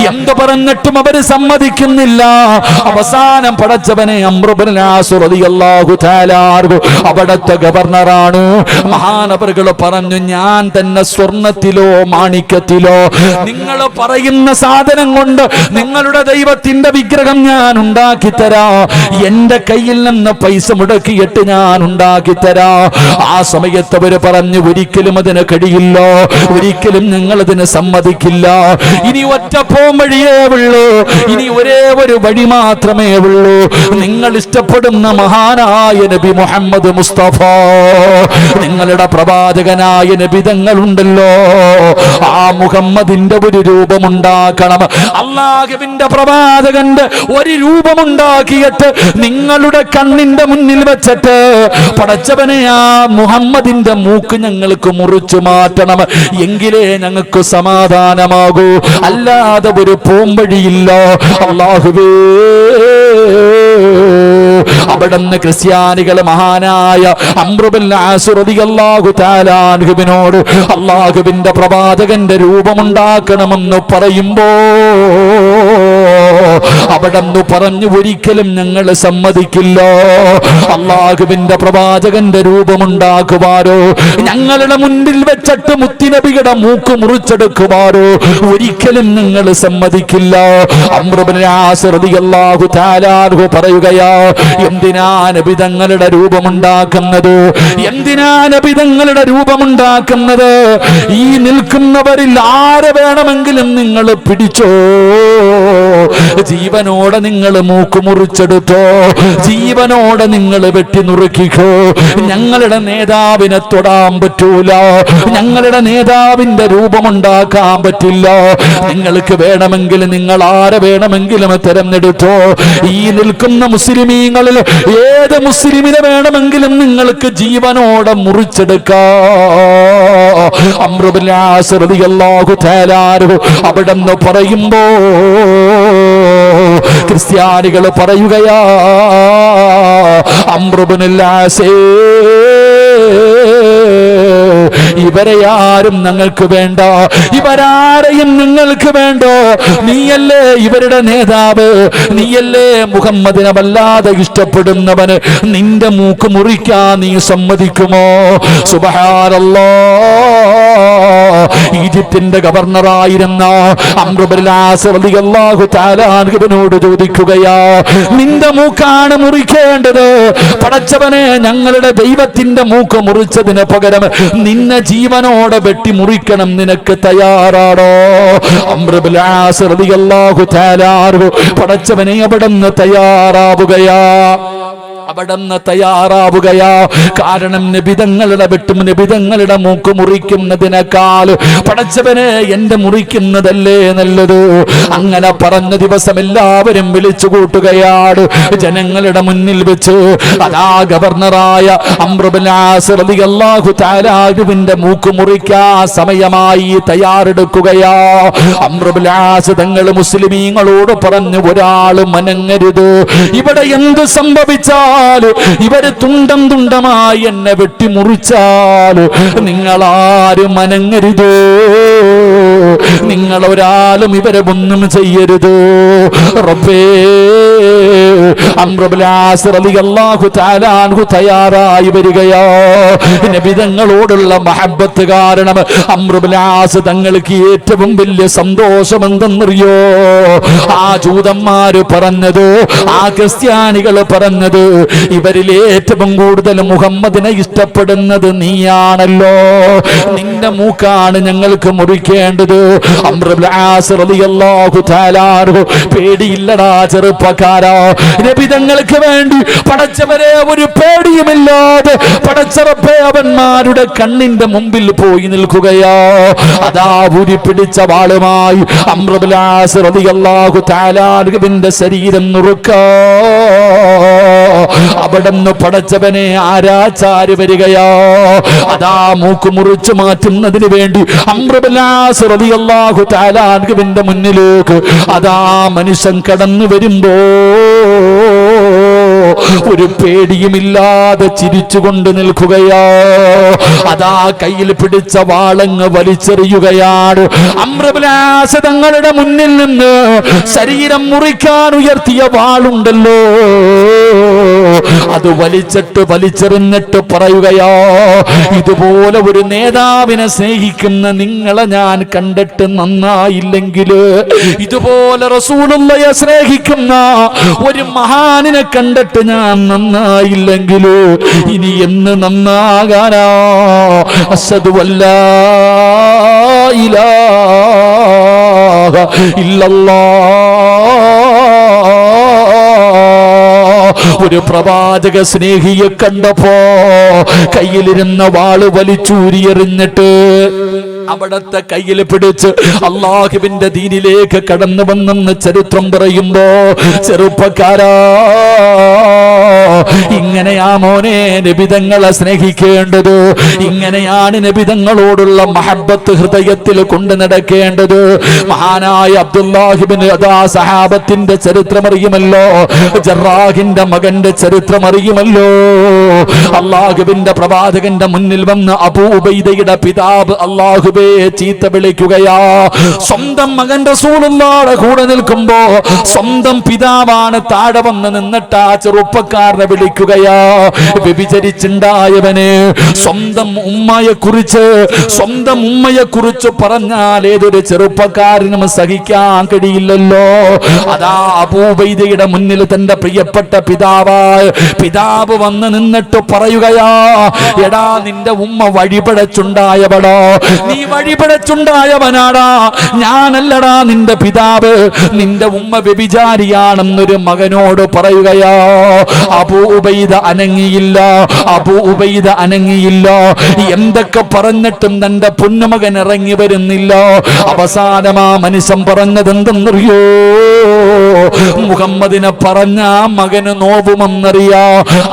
എന്ത് പറഞ്ഞിട്ടും അവര് സമ്മതിക്കുന്നില്ല. അവസാനം പടച്ചവനെ, അംർ ഇബ്നുൽ ആസ് റളിയല്ലാഹു തആല അൻഹു അവിടുത്തെ ഗവർണറാണ്. മഹാനവറുകൾ പറഞ്ഞു, ഞാൻ തന്നെ സ്വർണത്തിലോ മാണിക്യത്തിലോ നിങ്ങൾ പറയുന്ന സാധനം കൊണ്ട് നിങ്ങളുടെ ദൈവത്തിന്റെ വിഗ്രഹം ഞാൻ ഉണ്ടാക്കി തരാ. എന്റെ കയ്യിൽ നിന്ന് പൈസ മുടക്കിയിട്ട് ഞാൻ ഉണ്ടാക്കി തരാ. ആ സമയത്ത് അവര് പറഞ്ഞു, ഒരിക്കലും അതിന് കഴിയില്ല, ഒരിക്കലും ഞങ്ങൾ അതിന് സമ്മതിക്കില്ല. ഇനി ഒറ്റ പോംവഴിയേ ഉള്ളൂ, ഇനി ഒരേ ഒരു വഴി മാത്രമേ ഉള്ളൂ. നിങ്ങൾ ഇഷ്ടപ്പെടുന്ന മഹാനായ നബി മുഹമ്മദ് മുസ്തഫ, നിങ്ങളുടെ പ്രവാചകനായ നബി തങ്ങളുണ്ടല്ലോ, ആ മുഹമ്മദിന്റെ ഒരു രൂപമുണ്ടാക്കണം. അല്ലാഹുവിന്റെ പ്രവാചകന്റെ ഒരു രൂപമുണ്ടാക്കിയിട്ട് നിങ്ങളുടെ കണ്ണിന്റെ മുന്നിൽ വെച്ചിട്ട് പടച്ചവനെ, ആ മുഹമ്മദിന്റെ മൂക്ക് ഞങ്ങൾക്ക് മുറിച്ചു മാറ്റണം. എങ്കിലേ ഞങ്ങൾക്ക് സമാധാനമാകൂ, അല്ലാതെ ഒരു പോംവഴിയില്ല. അല്ലാഹുവേ, അവിടുന്ന് ക്രിസ്ത്യാനികൾ മഹാനായ അംർ ഇബ്നുൽ ആസ് റളിയല്ലാഹു തആല അൻഹുവിനോട് അല്ലാഹുവിന്റെ പ്രവാചകന്റെ രൂപമുണ്ടാക്കണമെന്ന് പറയുമ്പോ അവിടെന്ന് പറഞ്ഞു, ഒരിക്കലും ഞങ്ങൾ സമ്മതിക്കില്ല. അല്ലാഹുവിന്റെ പ്രവാചകന്റെ രൂപമുണ്ടാക്കുവാരോ, ഞങ്ങളുടെ മുന്നിൽ വെച്ചിട്ട് മുത്തുനബിയുടെ മൂക്ക് മുറിച്ചെടുക്കുവാരോ ഒരിക്കലും ഞങ്ങൾ സമ്മതിക്കില്ല. അംർ ഇബ്നുൽ ആസ് റളിയല്ലാഹു തആല അൻഹു പറയുകയാ, എന്തിനാ നബി തങ്ങളുടെ രൂപമുണ്ടാക്കുന്നത്? എന്തിനാ നബി തങ്ങളുടെ രൂപമുണ്ടാക്കുന്നത്? ഈ നിൽക്കുന്നവരിൽ ആരെ വേണമെങ്കിലും നിങ്ങൾ പിടിച്ചോ, ജീവനോടെ നിങ്ങൾ മൂക്ക് മുറിച്ചെടുത്തോ, ജീവനോടെ നിങ്ങൾ വെട്ടി നുറുക്കിക്കോ. ഞങ്ങളുടെ നേതാവിനെ തൊടാൻ പറ്റൂല, ഞങ്ങളുടെ നേതാവിന്റെ രൂപമുണ്ടാക്കാൻ പറ്റില്ല. നിങ്ങൾക്ക് വേണമെങ്കിൽ നിങ്ങൾ ആരെ വേണമെങ്കിലും തെരഞ്ഞെടുത്തോ. ഈ നിൽക്കുന്ന മുസ്ലിമീങ്ങളിൽ ഏത് മുസ്ലിമിനെ വേണമെങ്കിലും നിങ്ങൾക്ക് ജീവനോടെ മുറിച്ചെടുക്കാം. അംർ ഇബ്നുൽ ആസ് റളിയല്ലാഹു തആല അൻഹു അവിടെന്ന് പറയുമ്പോ ക്രിസ്ത്യാനികൾ പറയുകയാ, അംർ ഇബ്നുൽ ആസ്, ഇവരെ ആരും ഞങ്ങൾക്ക് വേണ്ട, ഇവരാരെയും നിങ്ങൾക്ക് വേണ്ട. നീയല്ലേ ഇവരുടെ നേതാവ്, നീയല്ലേ മുഹമ്മദിനെ വല്ലാതെ ഇഷ്ടപ്പെടുന്നവന്. നിന്റെ മൂക്ക് മുറിക്കാൻ നീ സമ്മതിക്കുമോ? സുബ്ഹാനല്ലാഹ്, ഈജിപ്തിന്റെ ഗവർണറായിരുന്ന അംർ ഇബ്നുൽ ആസ് റളിയല്ലാഹു തആല അൻഹുവിനോട് ചോദിക്കുകയാ, നിന്റെ മൂക്കാണ് മുറിക്കേണ്ടത്, പടച്ചവനെ ഞങ്ങളുടെ ദൈവത്തിന്റെ മൂക്ക് മുറിച്ചതിന് പകരം നിന്നെ ജീവനോടെ വെട്ടി മുറിക്കണം, നിനക്ക് തയ്യാറാണോ? അംർ ഇബ്നുൽ ആസ് റളിയല്ലാഹു തആല പടച്ചവനെ അവിടുന്ന് തയ്യാറാവുകയാ. കാരണം നബിതങ്ങളുടെ വെട്ടും നബിതങ്ങളുടെ മൂക്ക് മുറിക്കുന്നതിനേക്കാൾ പടച്ചവനെ എന്റെ മുറിക്കുന്നതല്ലേ നല്ലത്. അങ്ങനെ പറഞ്ഞ ദിവസം എല്ലാവരും വിളിച്ചു കൂട്ടുകയാണ്. ജനങ്ങളുടെ മുന്നിൽ വെച്ച് അതാ ഗവർണറായ അംർ ഇബ്നുൽ ആസ് റളിയല്ലാഹു തആല അൻഹുവിന്റെ മൂക്ക് മുറിക്കാൻ സമയമായി തയ്യാറെടുക്കുകയാ. അംർ ഇബ്നുൽ ആസ് തങ്ങൾ മുസ്ലിമീങ്ങളോട് പറഞ്ഞു, ഒരാളും മനങ്ങരുത്, ഇവിടെ എന്ത് സംഭവിച്ചാൽ ഇവര് തുണ്ടം തുണ്ടമായി എന്നെ വെട്ടിമുറിച്ചാൽ നിങ്ങളാരും മനങ്ങരുത്, നിങ്ങളൊരാളും ഇവരെ ഒന്നും ചെയ്യരുത്. റബ്ബേ, അംർ ഇബ്നുൽ ആസ് റളിയല്ലാഹു തആല അൻഹു തയ്യാറായി വരികയോ. നബിതങ്ങളോടുള്ള മഹബ്ബത്ത് കാരണം അംർ ഇബ്നുൽ ആസ് തങ്ങൾക്ക് ഏറ്റവും വലിയ സന്തോഷം എന്തെന്നറിയോ? ആ ജൂതന്മാര് പറഞ്ഞത്, ആ ക്രിസ്ത്യാനികൾ പറഞ്ഞത്, ഇവരിൽ ഏറ്റവും കൂടുതൽ മുഹമ്മദിനെ ഇഷ്ടപ്പെടുന്നത് നീയാണല്ലോ, നിന്റെ മൂക്കാണ് ഞങ്ങൾക്ക് മുറിക്കേണ്ടത്. അംർ ഇബ്നുൽ ആസ് റളിയല്ലാഹു തആല അൻഹു പേടിയില്ലടാ ചെറുപ്പക്കാരാ, നബിതങ്ങൾക്ക് വേണ്ടി പടച്ചവരെ ഒരു പേടിയുമില്ലാതെ പടച്ചറപ്പേ അവന്മാരുടെ കണ്ണിന്റെ മുമ്പിൽ പോയി നിൽക്കുകയോ. അതാ ഊരി പിടിച്ച വാളുമായി അംർ ഇബ്നുൽ ആസ് റളിയല്ലാഹു തആല അൻഹുവിന്റെ ശരീരം നുറുക്കാ. അവിടുന്ന് പടച്ചവനെ ആരാച്ചാര് വരികയോ. അതാ മൂക്ക് മുറിച്ചു മാറ്റുന്നതിന് വേണ്ടി അംർ ഇബ്നുൽ ആസ് റളിയല്ലാഹു തആല അൻഹുവിന്റെ മുന്നിലേക്ക് അതാ മനുഷ്യൻ കടന്നു വരുമ്പോ ഒരു പേടിയുമില്ലാതെ ചിരിച്ചുകൊണ്ട് നിൽക്കുകയോ. അതാ കയ്യിൽ പിടിച്ച വാളങ്ങ് വലിച്ചെറിയുകയാണ്. അംർ ഇബ്നുൽ ആസ് തങ്ങളുടെ മുന്നിൽ നിന്ന് ശരീരം മുറിക്കാൻ ഉയർത്തിയ വാളുണ്ടല്ലോ, അത് വലിച്ചെറിഞ്ഞിട്ട് പറയുകയോ, ഇതുപോലെ ഒരു നേതാവിനെ സ്നേഹിക്കുന്ന നിങ്ങളെ ഞാൻ കണ്ടിട്ട് നന്നായില്ലെങ്കിൽ, ഇതുപോലെ റസൂലുള്ളാഹിയെ സ്നേഹിക്കുന്ന ഒരു മഹാനിനെ കണ്ടിട്ട് ഞാൻ നന്നായില്ലെങ്കിൽ ഇനി എന്ന് നന്നാകാനാ? അശ്ഹദു അല്ലാ ഇലാഹ ഇല്ലല്ലാഹ്. ഒരു പ്രവാചക സ്നേഹിയെ കണ്ടപ്പോ കയ്യിലിരുന്ന വാള് വലിച്ചൂരിയെറിഞ്ഞിട്ട് അവിടത്തെ കയ്യിൽ പിടിച്ച് അല്ലാഹുവിന്റെ ദീനിലേക്ക് കടന്നു വന്നെന്ന് ചരിത്രം പറയുമ്പോ, ചെറുപ്പക്കാരാ, ഇങ്ങനെയാ മോനെ നബിതങ്ങളെ സ്നേഹിക്കേണ്ടത്, ഇങ്ങനെയാണ് നബിതങ്ങളോടുള്ള മഹബ്ബത്ത് ഹൃദയത്തിൽ കൊണ്ടു നടക്കേണ്ടത്. മഹാനായ അബ്ദുല്ലാഹിബ്നു അദാ സഹാബത്തിന്റെ ചരിത്രം അറിയുമല്ലോ, ജറാഹിന്റെ മകന്റെ ചരിത്രം അറിയുമല്ലോ. അല്ലാഹുവിന്റെ പ്രവാചകന്റെ മുന്നിൽ വന്ന് അബൂ ഉബൈദയുടെ പിതാവ് അല്ലാഹുവേ ചീത്ത വിളിക്കുകയാ. സ്വന്തം മകൻ റസൂലുള്ളാഹിയുടെ കൂടെ നിൽക്കുമ്പോ സ്വന്തം പിതാവാണ് താഴെ വന്ന് നിന്നിട്ട് ആ ചെറുപ്പക്കാരനെ വിളിക്കുകയാ. വ്യഭിചരിച്ചുണ്ടായവന് സ്വന്തം ഉമ്മയെ കുറിച്ച് പറഞ്ഞാൽ ഏതൊരു ചെറുപ്പക്കാരനും സഹിക്കാൻ കഴിയില്ലല്ലോ. അതാ അബൂ ഉബൈദയുടെ മുന്നിൽ തന്റെ പ്രിയപ്പെട്ട പിതാവ് വന്ന് നിന്നിട്ട് പറയുകയാ, എടാ നിന്റെ ഉമ്മ വഴിപടച്ചുണ്ടായവളോ, നീ വഴിപടച്ചുണ്ടായവനാടാ, ഞാനല്ലടാ നിന്റെ പിതാവ്, നിന്റെ ഉമ്മ വ്യഭിചാരിയാണെന്നൊരു മകനോട് പറയുകയാ. അബൂ ഉബൈദ അനങ്ങിയില്ല. എന്തൊക്കെ പറഞ്ഞിട്ടും തന്റെ പൊന്നുമകൻ ഇറങ്ങി വരുന്നില്ല. അവസാനം ആ മനുഷ്യൻ പറഞ്ഞത് എന്തെന്നറിയോ? മുഹമ്മദിനെ പറഞ്ഞ മകന് നോവുമെന്നറിയാ,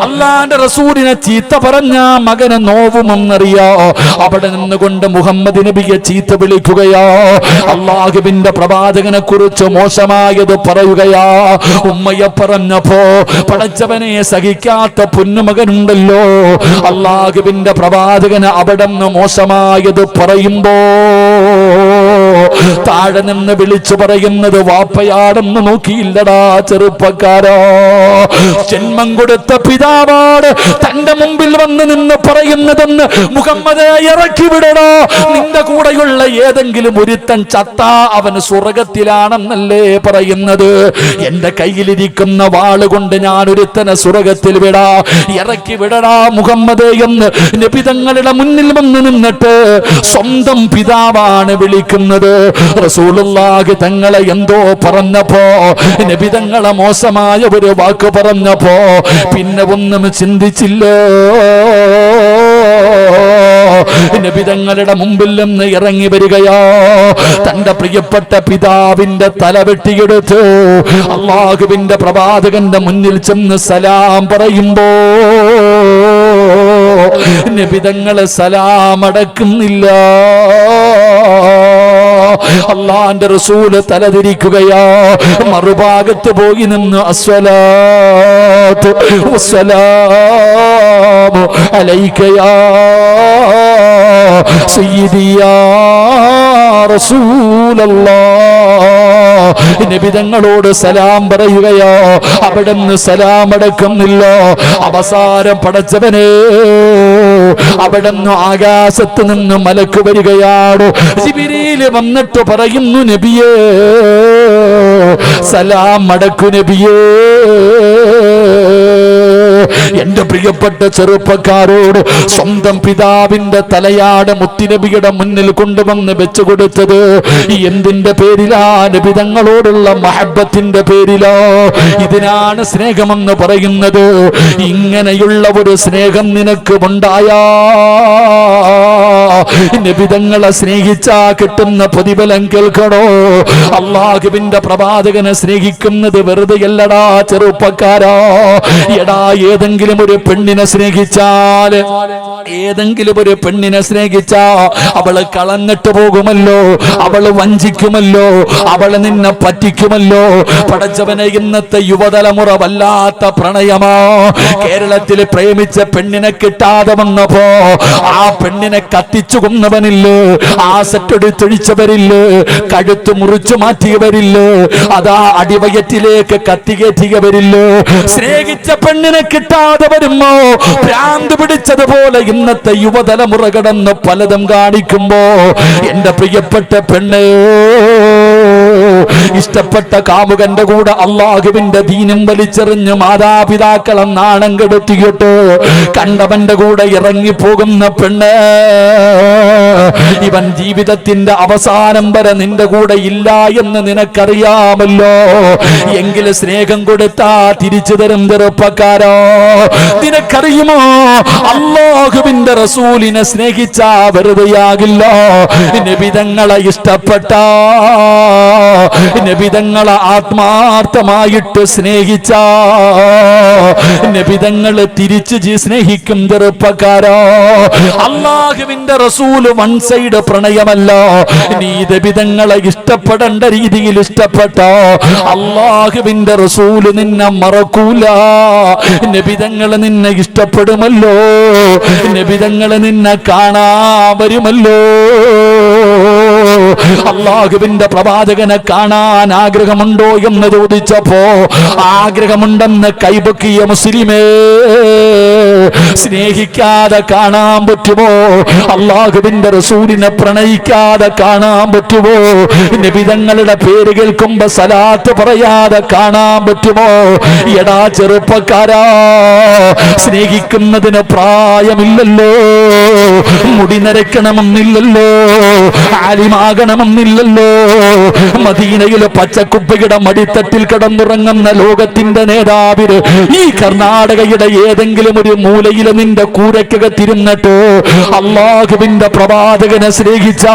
അല്ലാഹുവിന്റെ റസൂലിനെ ചീത്ത പറഞ്ഞ മകന് നോവുമെന്നറിയാ. അവിടെ നിന്നുകൊണ്ട് മുഹമ്മദ് നബിയെ ചീത്ത വിളിക്കുകയാ, അല്ലാഹുവിന്റെ പ്രവാചകനെ കുറിച്ച് മോശമായത് പറയുകയാ. ഉമ്മയെ പറഞ്ഞപ്പോ പടച്ചവനെ സഹിക്കാത്ത പൊന്നുമകനുണ്ടല്ലോ, അല്ലാഹുവിന്റെ പ്രവാചകന് അവിടെ നിന്ന് മോശമായത് പറയുമ്പോ താഴെ നിന്ന് വിളിച്ചു പറയുന്നത് വാപ്പയാണെന്ന് നോക്കിയില്ലടാ ചെറുപ്പക്കാരോ. ജന്മം കൊടുത്ത പിതാവാണ് തന്റെ മുമ്പിൽ വന്ന് നിന്ന് പറയുന്നതെന്ന് മുഹമ്മദേ ഇറക്കി വിടണോ. നിന്റെ കൂടെയുള്ള ഏതെങ്കിലും ഒരുത്തൻ ചത്താ അവന് സ്വർഗത്തിലാണെന്നല്ലേ പറയുന്നത്. എന്റെ കയ്യിലിരിക്കുന്ന വാളുകൊണ്ട് ഞാൻ ഒരുത്തനെ സ്വർഗത്തിൽ വിടാ, ഇറക്കി വിടടാ മുഹമ്മദേ എന്ന് നബി തങ്ങളുടെ മുന്നിൽ വന്ന് നിന്നിട്ട് സ്വന്തം പിതാവാണ് വിളിക്കുന്നത്. റസൂലുള്ളാഹി തങ്ങളെ എന്തോ പറഞ്ഞപ്പോ, നബി തങ്ങളെ മോശമായ ഒരു വാക്ക് പറഞ്ഞപ്പോ പിന്നെ ഒന്നും ചിന്തിച്ചില്ല. നബി തങ്ങളുടെ മുമ്പിൽ നിന്ന് ഇറങ്ങി വരികയോ, തന്റെ പ്രിയപ്പെട്ട പിതാവിന്റെ തല വെട്ടിയെടുത്ത് അല്ലാഹുവിന്റെ പ്രവാചകന്റെ മുന്നിൽ ചെന്ന് സലാം പറയുമ്പോ നബി തങ്ങളെ സലാം അടക്കുന്നില്ല. അല്ലാഹുവിന്റെ റസൂല് തലതിരിക്കുകയാ, മറുഭാഗത്ത് പോയി നിന്ന് അസ്സലാത്തു വസ്സലാമു അലൈക യാ സയ്യിദി യാ റസൂലല്ലാഹ്. നബി തങ്ങളോട് സലാം പറയുകയോ, അവിടുന്ന് സലാം അടക്കുന്നില്ല. അവസാനം പടച്ചവനെ, അവിടുന്ന് ആകാശത്ത് നിന്ന് മലക്ക് വരികയാണ്. ജിബ്രീൽ വന്നിട്ട് പറയുന്നു, നബിയേ സലാം അടക്കു നബിയേ. എന്റെ പ്രിയപ്പെട്ട ചെറുപ്പക്കാരോട് സ്വന്തം പിതാവിന്റെ തലയാട് മുത്തുനബിയുടെ മുന്നിൽ കൊണ്ടുവന്ന് വെച്ചു കൊടുത്തത് എന്തിന്റെ പേരിലാ? നബി തങ്ങളോടുള്ള മഹബത്തിന്റെ പേരിലോ? ഇതിനാണ് സ്നേഹമെന്ന് പറയുന്നത്. ഇങ്ങനെയുള്ള ഒരു സ്നേഹം നിനക്ക് ഉണ്ടായാ നബി തങ്ങളെ സ്നേഹിച്ചാ കിട്ടുന്ന പ്രതിഫലം കേൾക്കണോ? അല്ലാഹുവിന്റെ പ്രവാചകനെ സ്നേഹിക്കുന്നത് വെറുതെയല്ലടാ ചെറുപ്പക്കാരാ. എടാ, ഏതെങ്കിലും ഒരു പെണ്ണിനെ സ്നേഹിച്ചാൽ, ഏതെങ്കിലും ഒരു പെണ്ണിനെ സ്നേഹിച്ചാ അവള് കളഞ്ഞിട്ട് പോകുമല്ലോ, അവള് വഞ്ചിക്കുമല്ലോ, അവള് നിന്നെ പറ്റിക്കുമല്ലോ. പടച്ചവനെ, ഇന്നത്തെ യുവതലമുറ വല്ലാത്ത പ്രണയമാ. കേരളത്തിൽ പ്രേമിച്ച പെണ്ണിനെ കിട്ടാതെ വന്നപ്പോ ആ പെണ്ണിനെ കത്തിച്ചു കൊന്നവനില്ലേ, ആസറ്റെടുത്തൊഴിച്ചവരില്ലേ, കഴുത്ത് മുറിച്ചു മാറ്റിയവരില്ലേ, അതാ അടിവയറ്റിലേക്ക് കത്തികേറ്റിയവരില്ലേ. സ്നേഹിച്ച പെണ്ണിനെ കിട്ടാതെ വരുമ്പോ ഭ്രാന്ത് പിടിച്ചതുപോലെ ഇന്നത്തെ യുവതലമുറ കടന്ന് പലതും കാണിക്കുമ്പോ, എന്റെ പ്രിയപ്പെട്ട പെണ്ണേ, ഇഷ്ടപ്പെട്ട കാമുകന്റെ കൂടെ അല്ലാഹുവിന്റെ ദീനും വലിച്ചെറിഞ്ഞ് മാതാപിതാക്കളെ നാണം കെടുത്തിയിട്ട് കണ്ടവന്റെ കൂടെ ഇറങ്ങിപ്പോകുന്ന പെണ്ണ്, ഇവൻ ജീവിതത്തിന്റെ അവസാനം വരെ നിന്റെ കൂടെ ഇല്ല എന്ന് നിനക്കറിയാമല്ലോ. എങ്കിൽ സ്നേഹം കൊടുത്താ തിരിച്ചു തരും ചെറുപ്പക്കാരോ. നിനക്കറിയുമോ, അല്ലാഹുവിന്റെ റസൂലിനെ സ്നേഹിച്ചാ വെറുതെയാകില്ല. നബി തങ്ങളെ ഇഷ്ടപ്പെട്ട, നബി തങ്ങളെ ആത്മാർത്ഥമായിട്ട് സ്നേഹിച്ച നബി തങ്ങളെ തിരിച്ച് സ്നേഹിക്കും ചെറുപ്പക്കാരോ. അല്ലാഹുവിന്റെ റസൂല് വൺ സൈഡ് പ്രണയമല്ല. നീ നബി തങ്ങളെ ഇഷ്ടപ്പെടേണ്ട രീതിയിൽ ഇഷ്ടപ്പെട്ട അല്ലാഹുവിന്റെ റസൂല് നിന്നെ മറക്കൂല. നബി തങ്ങള് നിന്നെ ഇഷ്ടപ്പെടുമല്ലോ, നബി തങ്ങള് നിന്നെ കാണാൻ വരുമല്ലോ. അല്ലാഹുവിന്റെ പ്രവാചകനെ കാണാൻ ആഗ്രഹമുണ്ടോ എന്ന് ചോദിച്ചപ്പോ ആഗ്രഹമുണ്ടെന്ന് കൈപൊക്കിയ മുസ്ലിമേ, സ്നേഹിക്കാതെ കാണാൻ പറ്റുമോ? അല്ലാഹുവിന്റെ റസൂലിനെ പ്രണയിക്കാതെ കാണാൻ പറ്റുമോ? നബി തങ്ങളുടെ പേര് കേൾക്കുമ്പോ സലാത്ത് പറയാതെ കാണാൻ പറ്റുമോ? എടാ ചെറുപ്പക്കാരാ, സ്നേഹിക്കുന്നതിന് പ്രായമില്ലല്ലോ, മുടി നരയ്ക്കണമെന്നില്ലല്ലോ, ആലിമാകണമെന്നില്ലല്ലോ. മദീനയിലെ പച്ചക്കുപ്പയുടെ മടിത്തട്ടിൽ കിടന്നുറങ്ങുന്ന ലോകത്തിന്റെ നേതാവിന് ഈ കർണാടകയുടെ ഏതെങ്കിലും ഒരു മൂലയിൽ നിന്റെ കൂരക്കകത്തിരുന്നിട്ട് അല്ലാഹുവിന്റെ പ്രവാചകനെ സ്നേഹിച്ച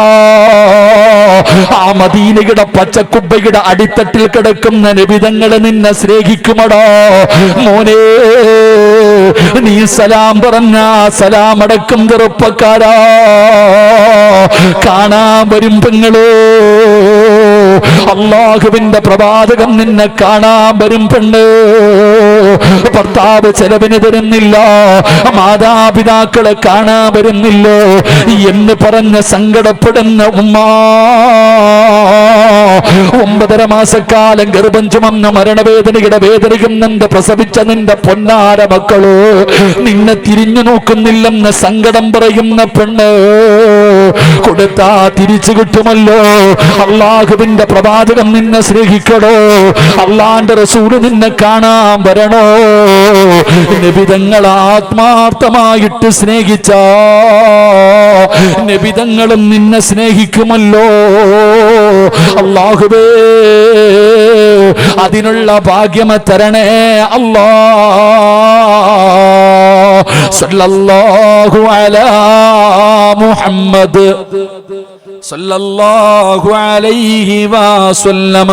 ആ മദീനയുടെ പച്ചക്കുപ്പയുടെ അടിത്തട്ടിൽ കിടക്കുന്ന നബിതങ്ങളെ നിന്നെ സ്നേഹിക്കുമടാ മോനെ. നീ സലാം പറഞ്ഞ സലാം അടക്കം ചെറുപ്പക്കാരാ, കാണാൻ വരും പെങ്ങളെ അള്ളാഹുവിന്റെ പ്രവാചകം നിന്നെ കാണാൻ വരും പെണ്ണ്. ഭർത്താവ് ചെലവിന് തരുന്നില്ല, മാതാപിതാക്കളെ കാണാൻ വരുന്നില്ല എന്ന് പറഞ്ഞ് സങ്കടപ്പെടുന്ന ഉമ്മ, 9.5 മാസക്കാലം ഗർഭം ചുമന്ന മരണവേദനയുടെ വേദനയും നിന്റെ പ്രസവിച്ച നിന്റെ പൊന്നാര മക്കള് നിന്നെ തിരിഞ്ഞു നോക്കുന്നില്ലെന്ന് സങ്കടം പറയുന്ന പെണ്ണ്, കൊടുത്താ തിരിച്ചു കിട്ടുമല്ലോ. അള്ളാഹുവിന്റെ പ്രവാചകം നിന്നെ സ്നേഹിക്കണോ, അള്ളാന്റെ റസൂല് നിന്നെ കാണാൻ വരണോ, നബിതങ്ങൾ ആത്മാർത്ഥമായിട്ട് സ്നേഹിച്ച നബിതങ്ങളും നിന്നെ സ്നേഹിക്കുമല്ലോ. അല്ലാഹുവേ അതിനുള്ള ഭാഗ്യം തരണേ അല്ലാ. സല്ലല്ലാഹു അലാ മുഹമ്മദ് സല്ലല്ലാഹു അലൈഹി വസല്ലം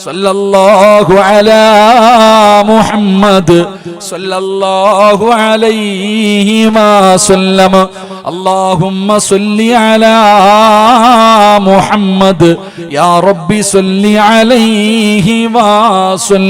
സല്ലല്ലാഹു അലാ മുഹമ്മദ് സല്ലല്ലാഹു അലൈഹി വസല്ലം. اللهم صل على محمد يا ربي صل عليه وسلم.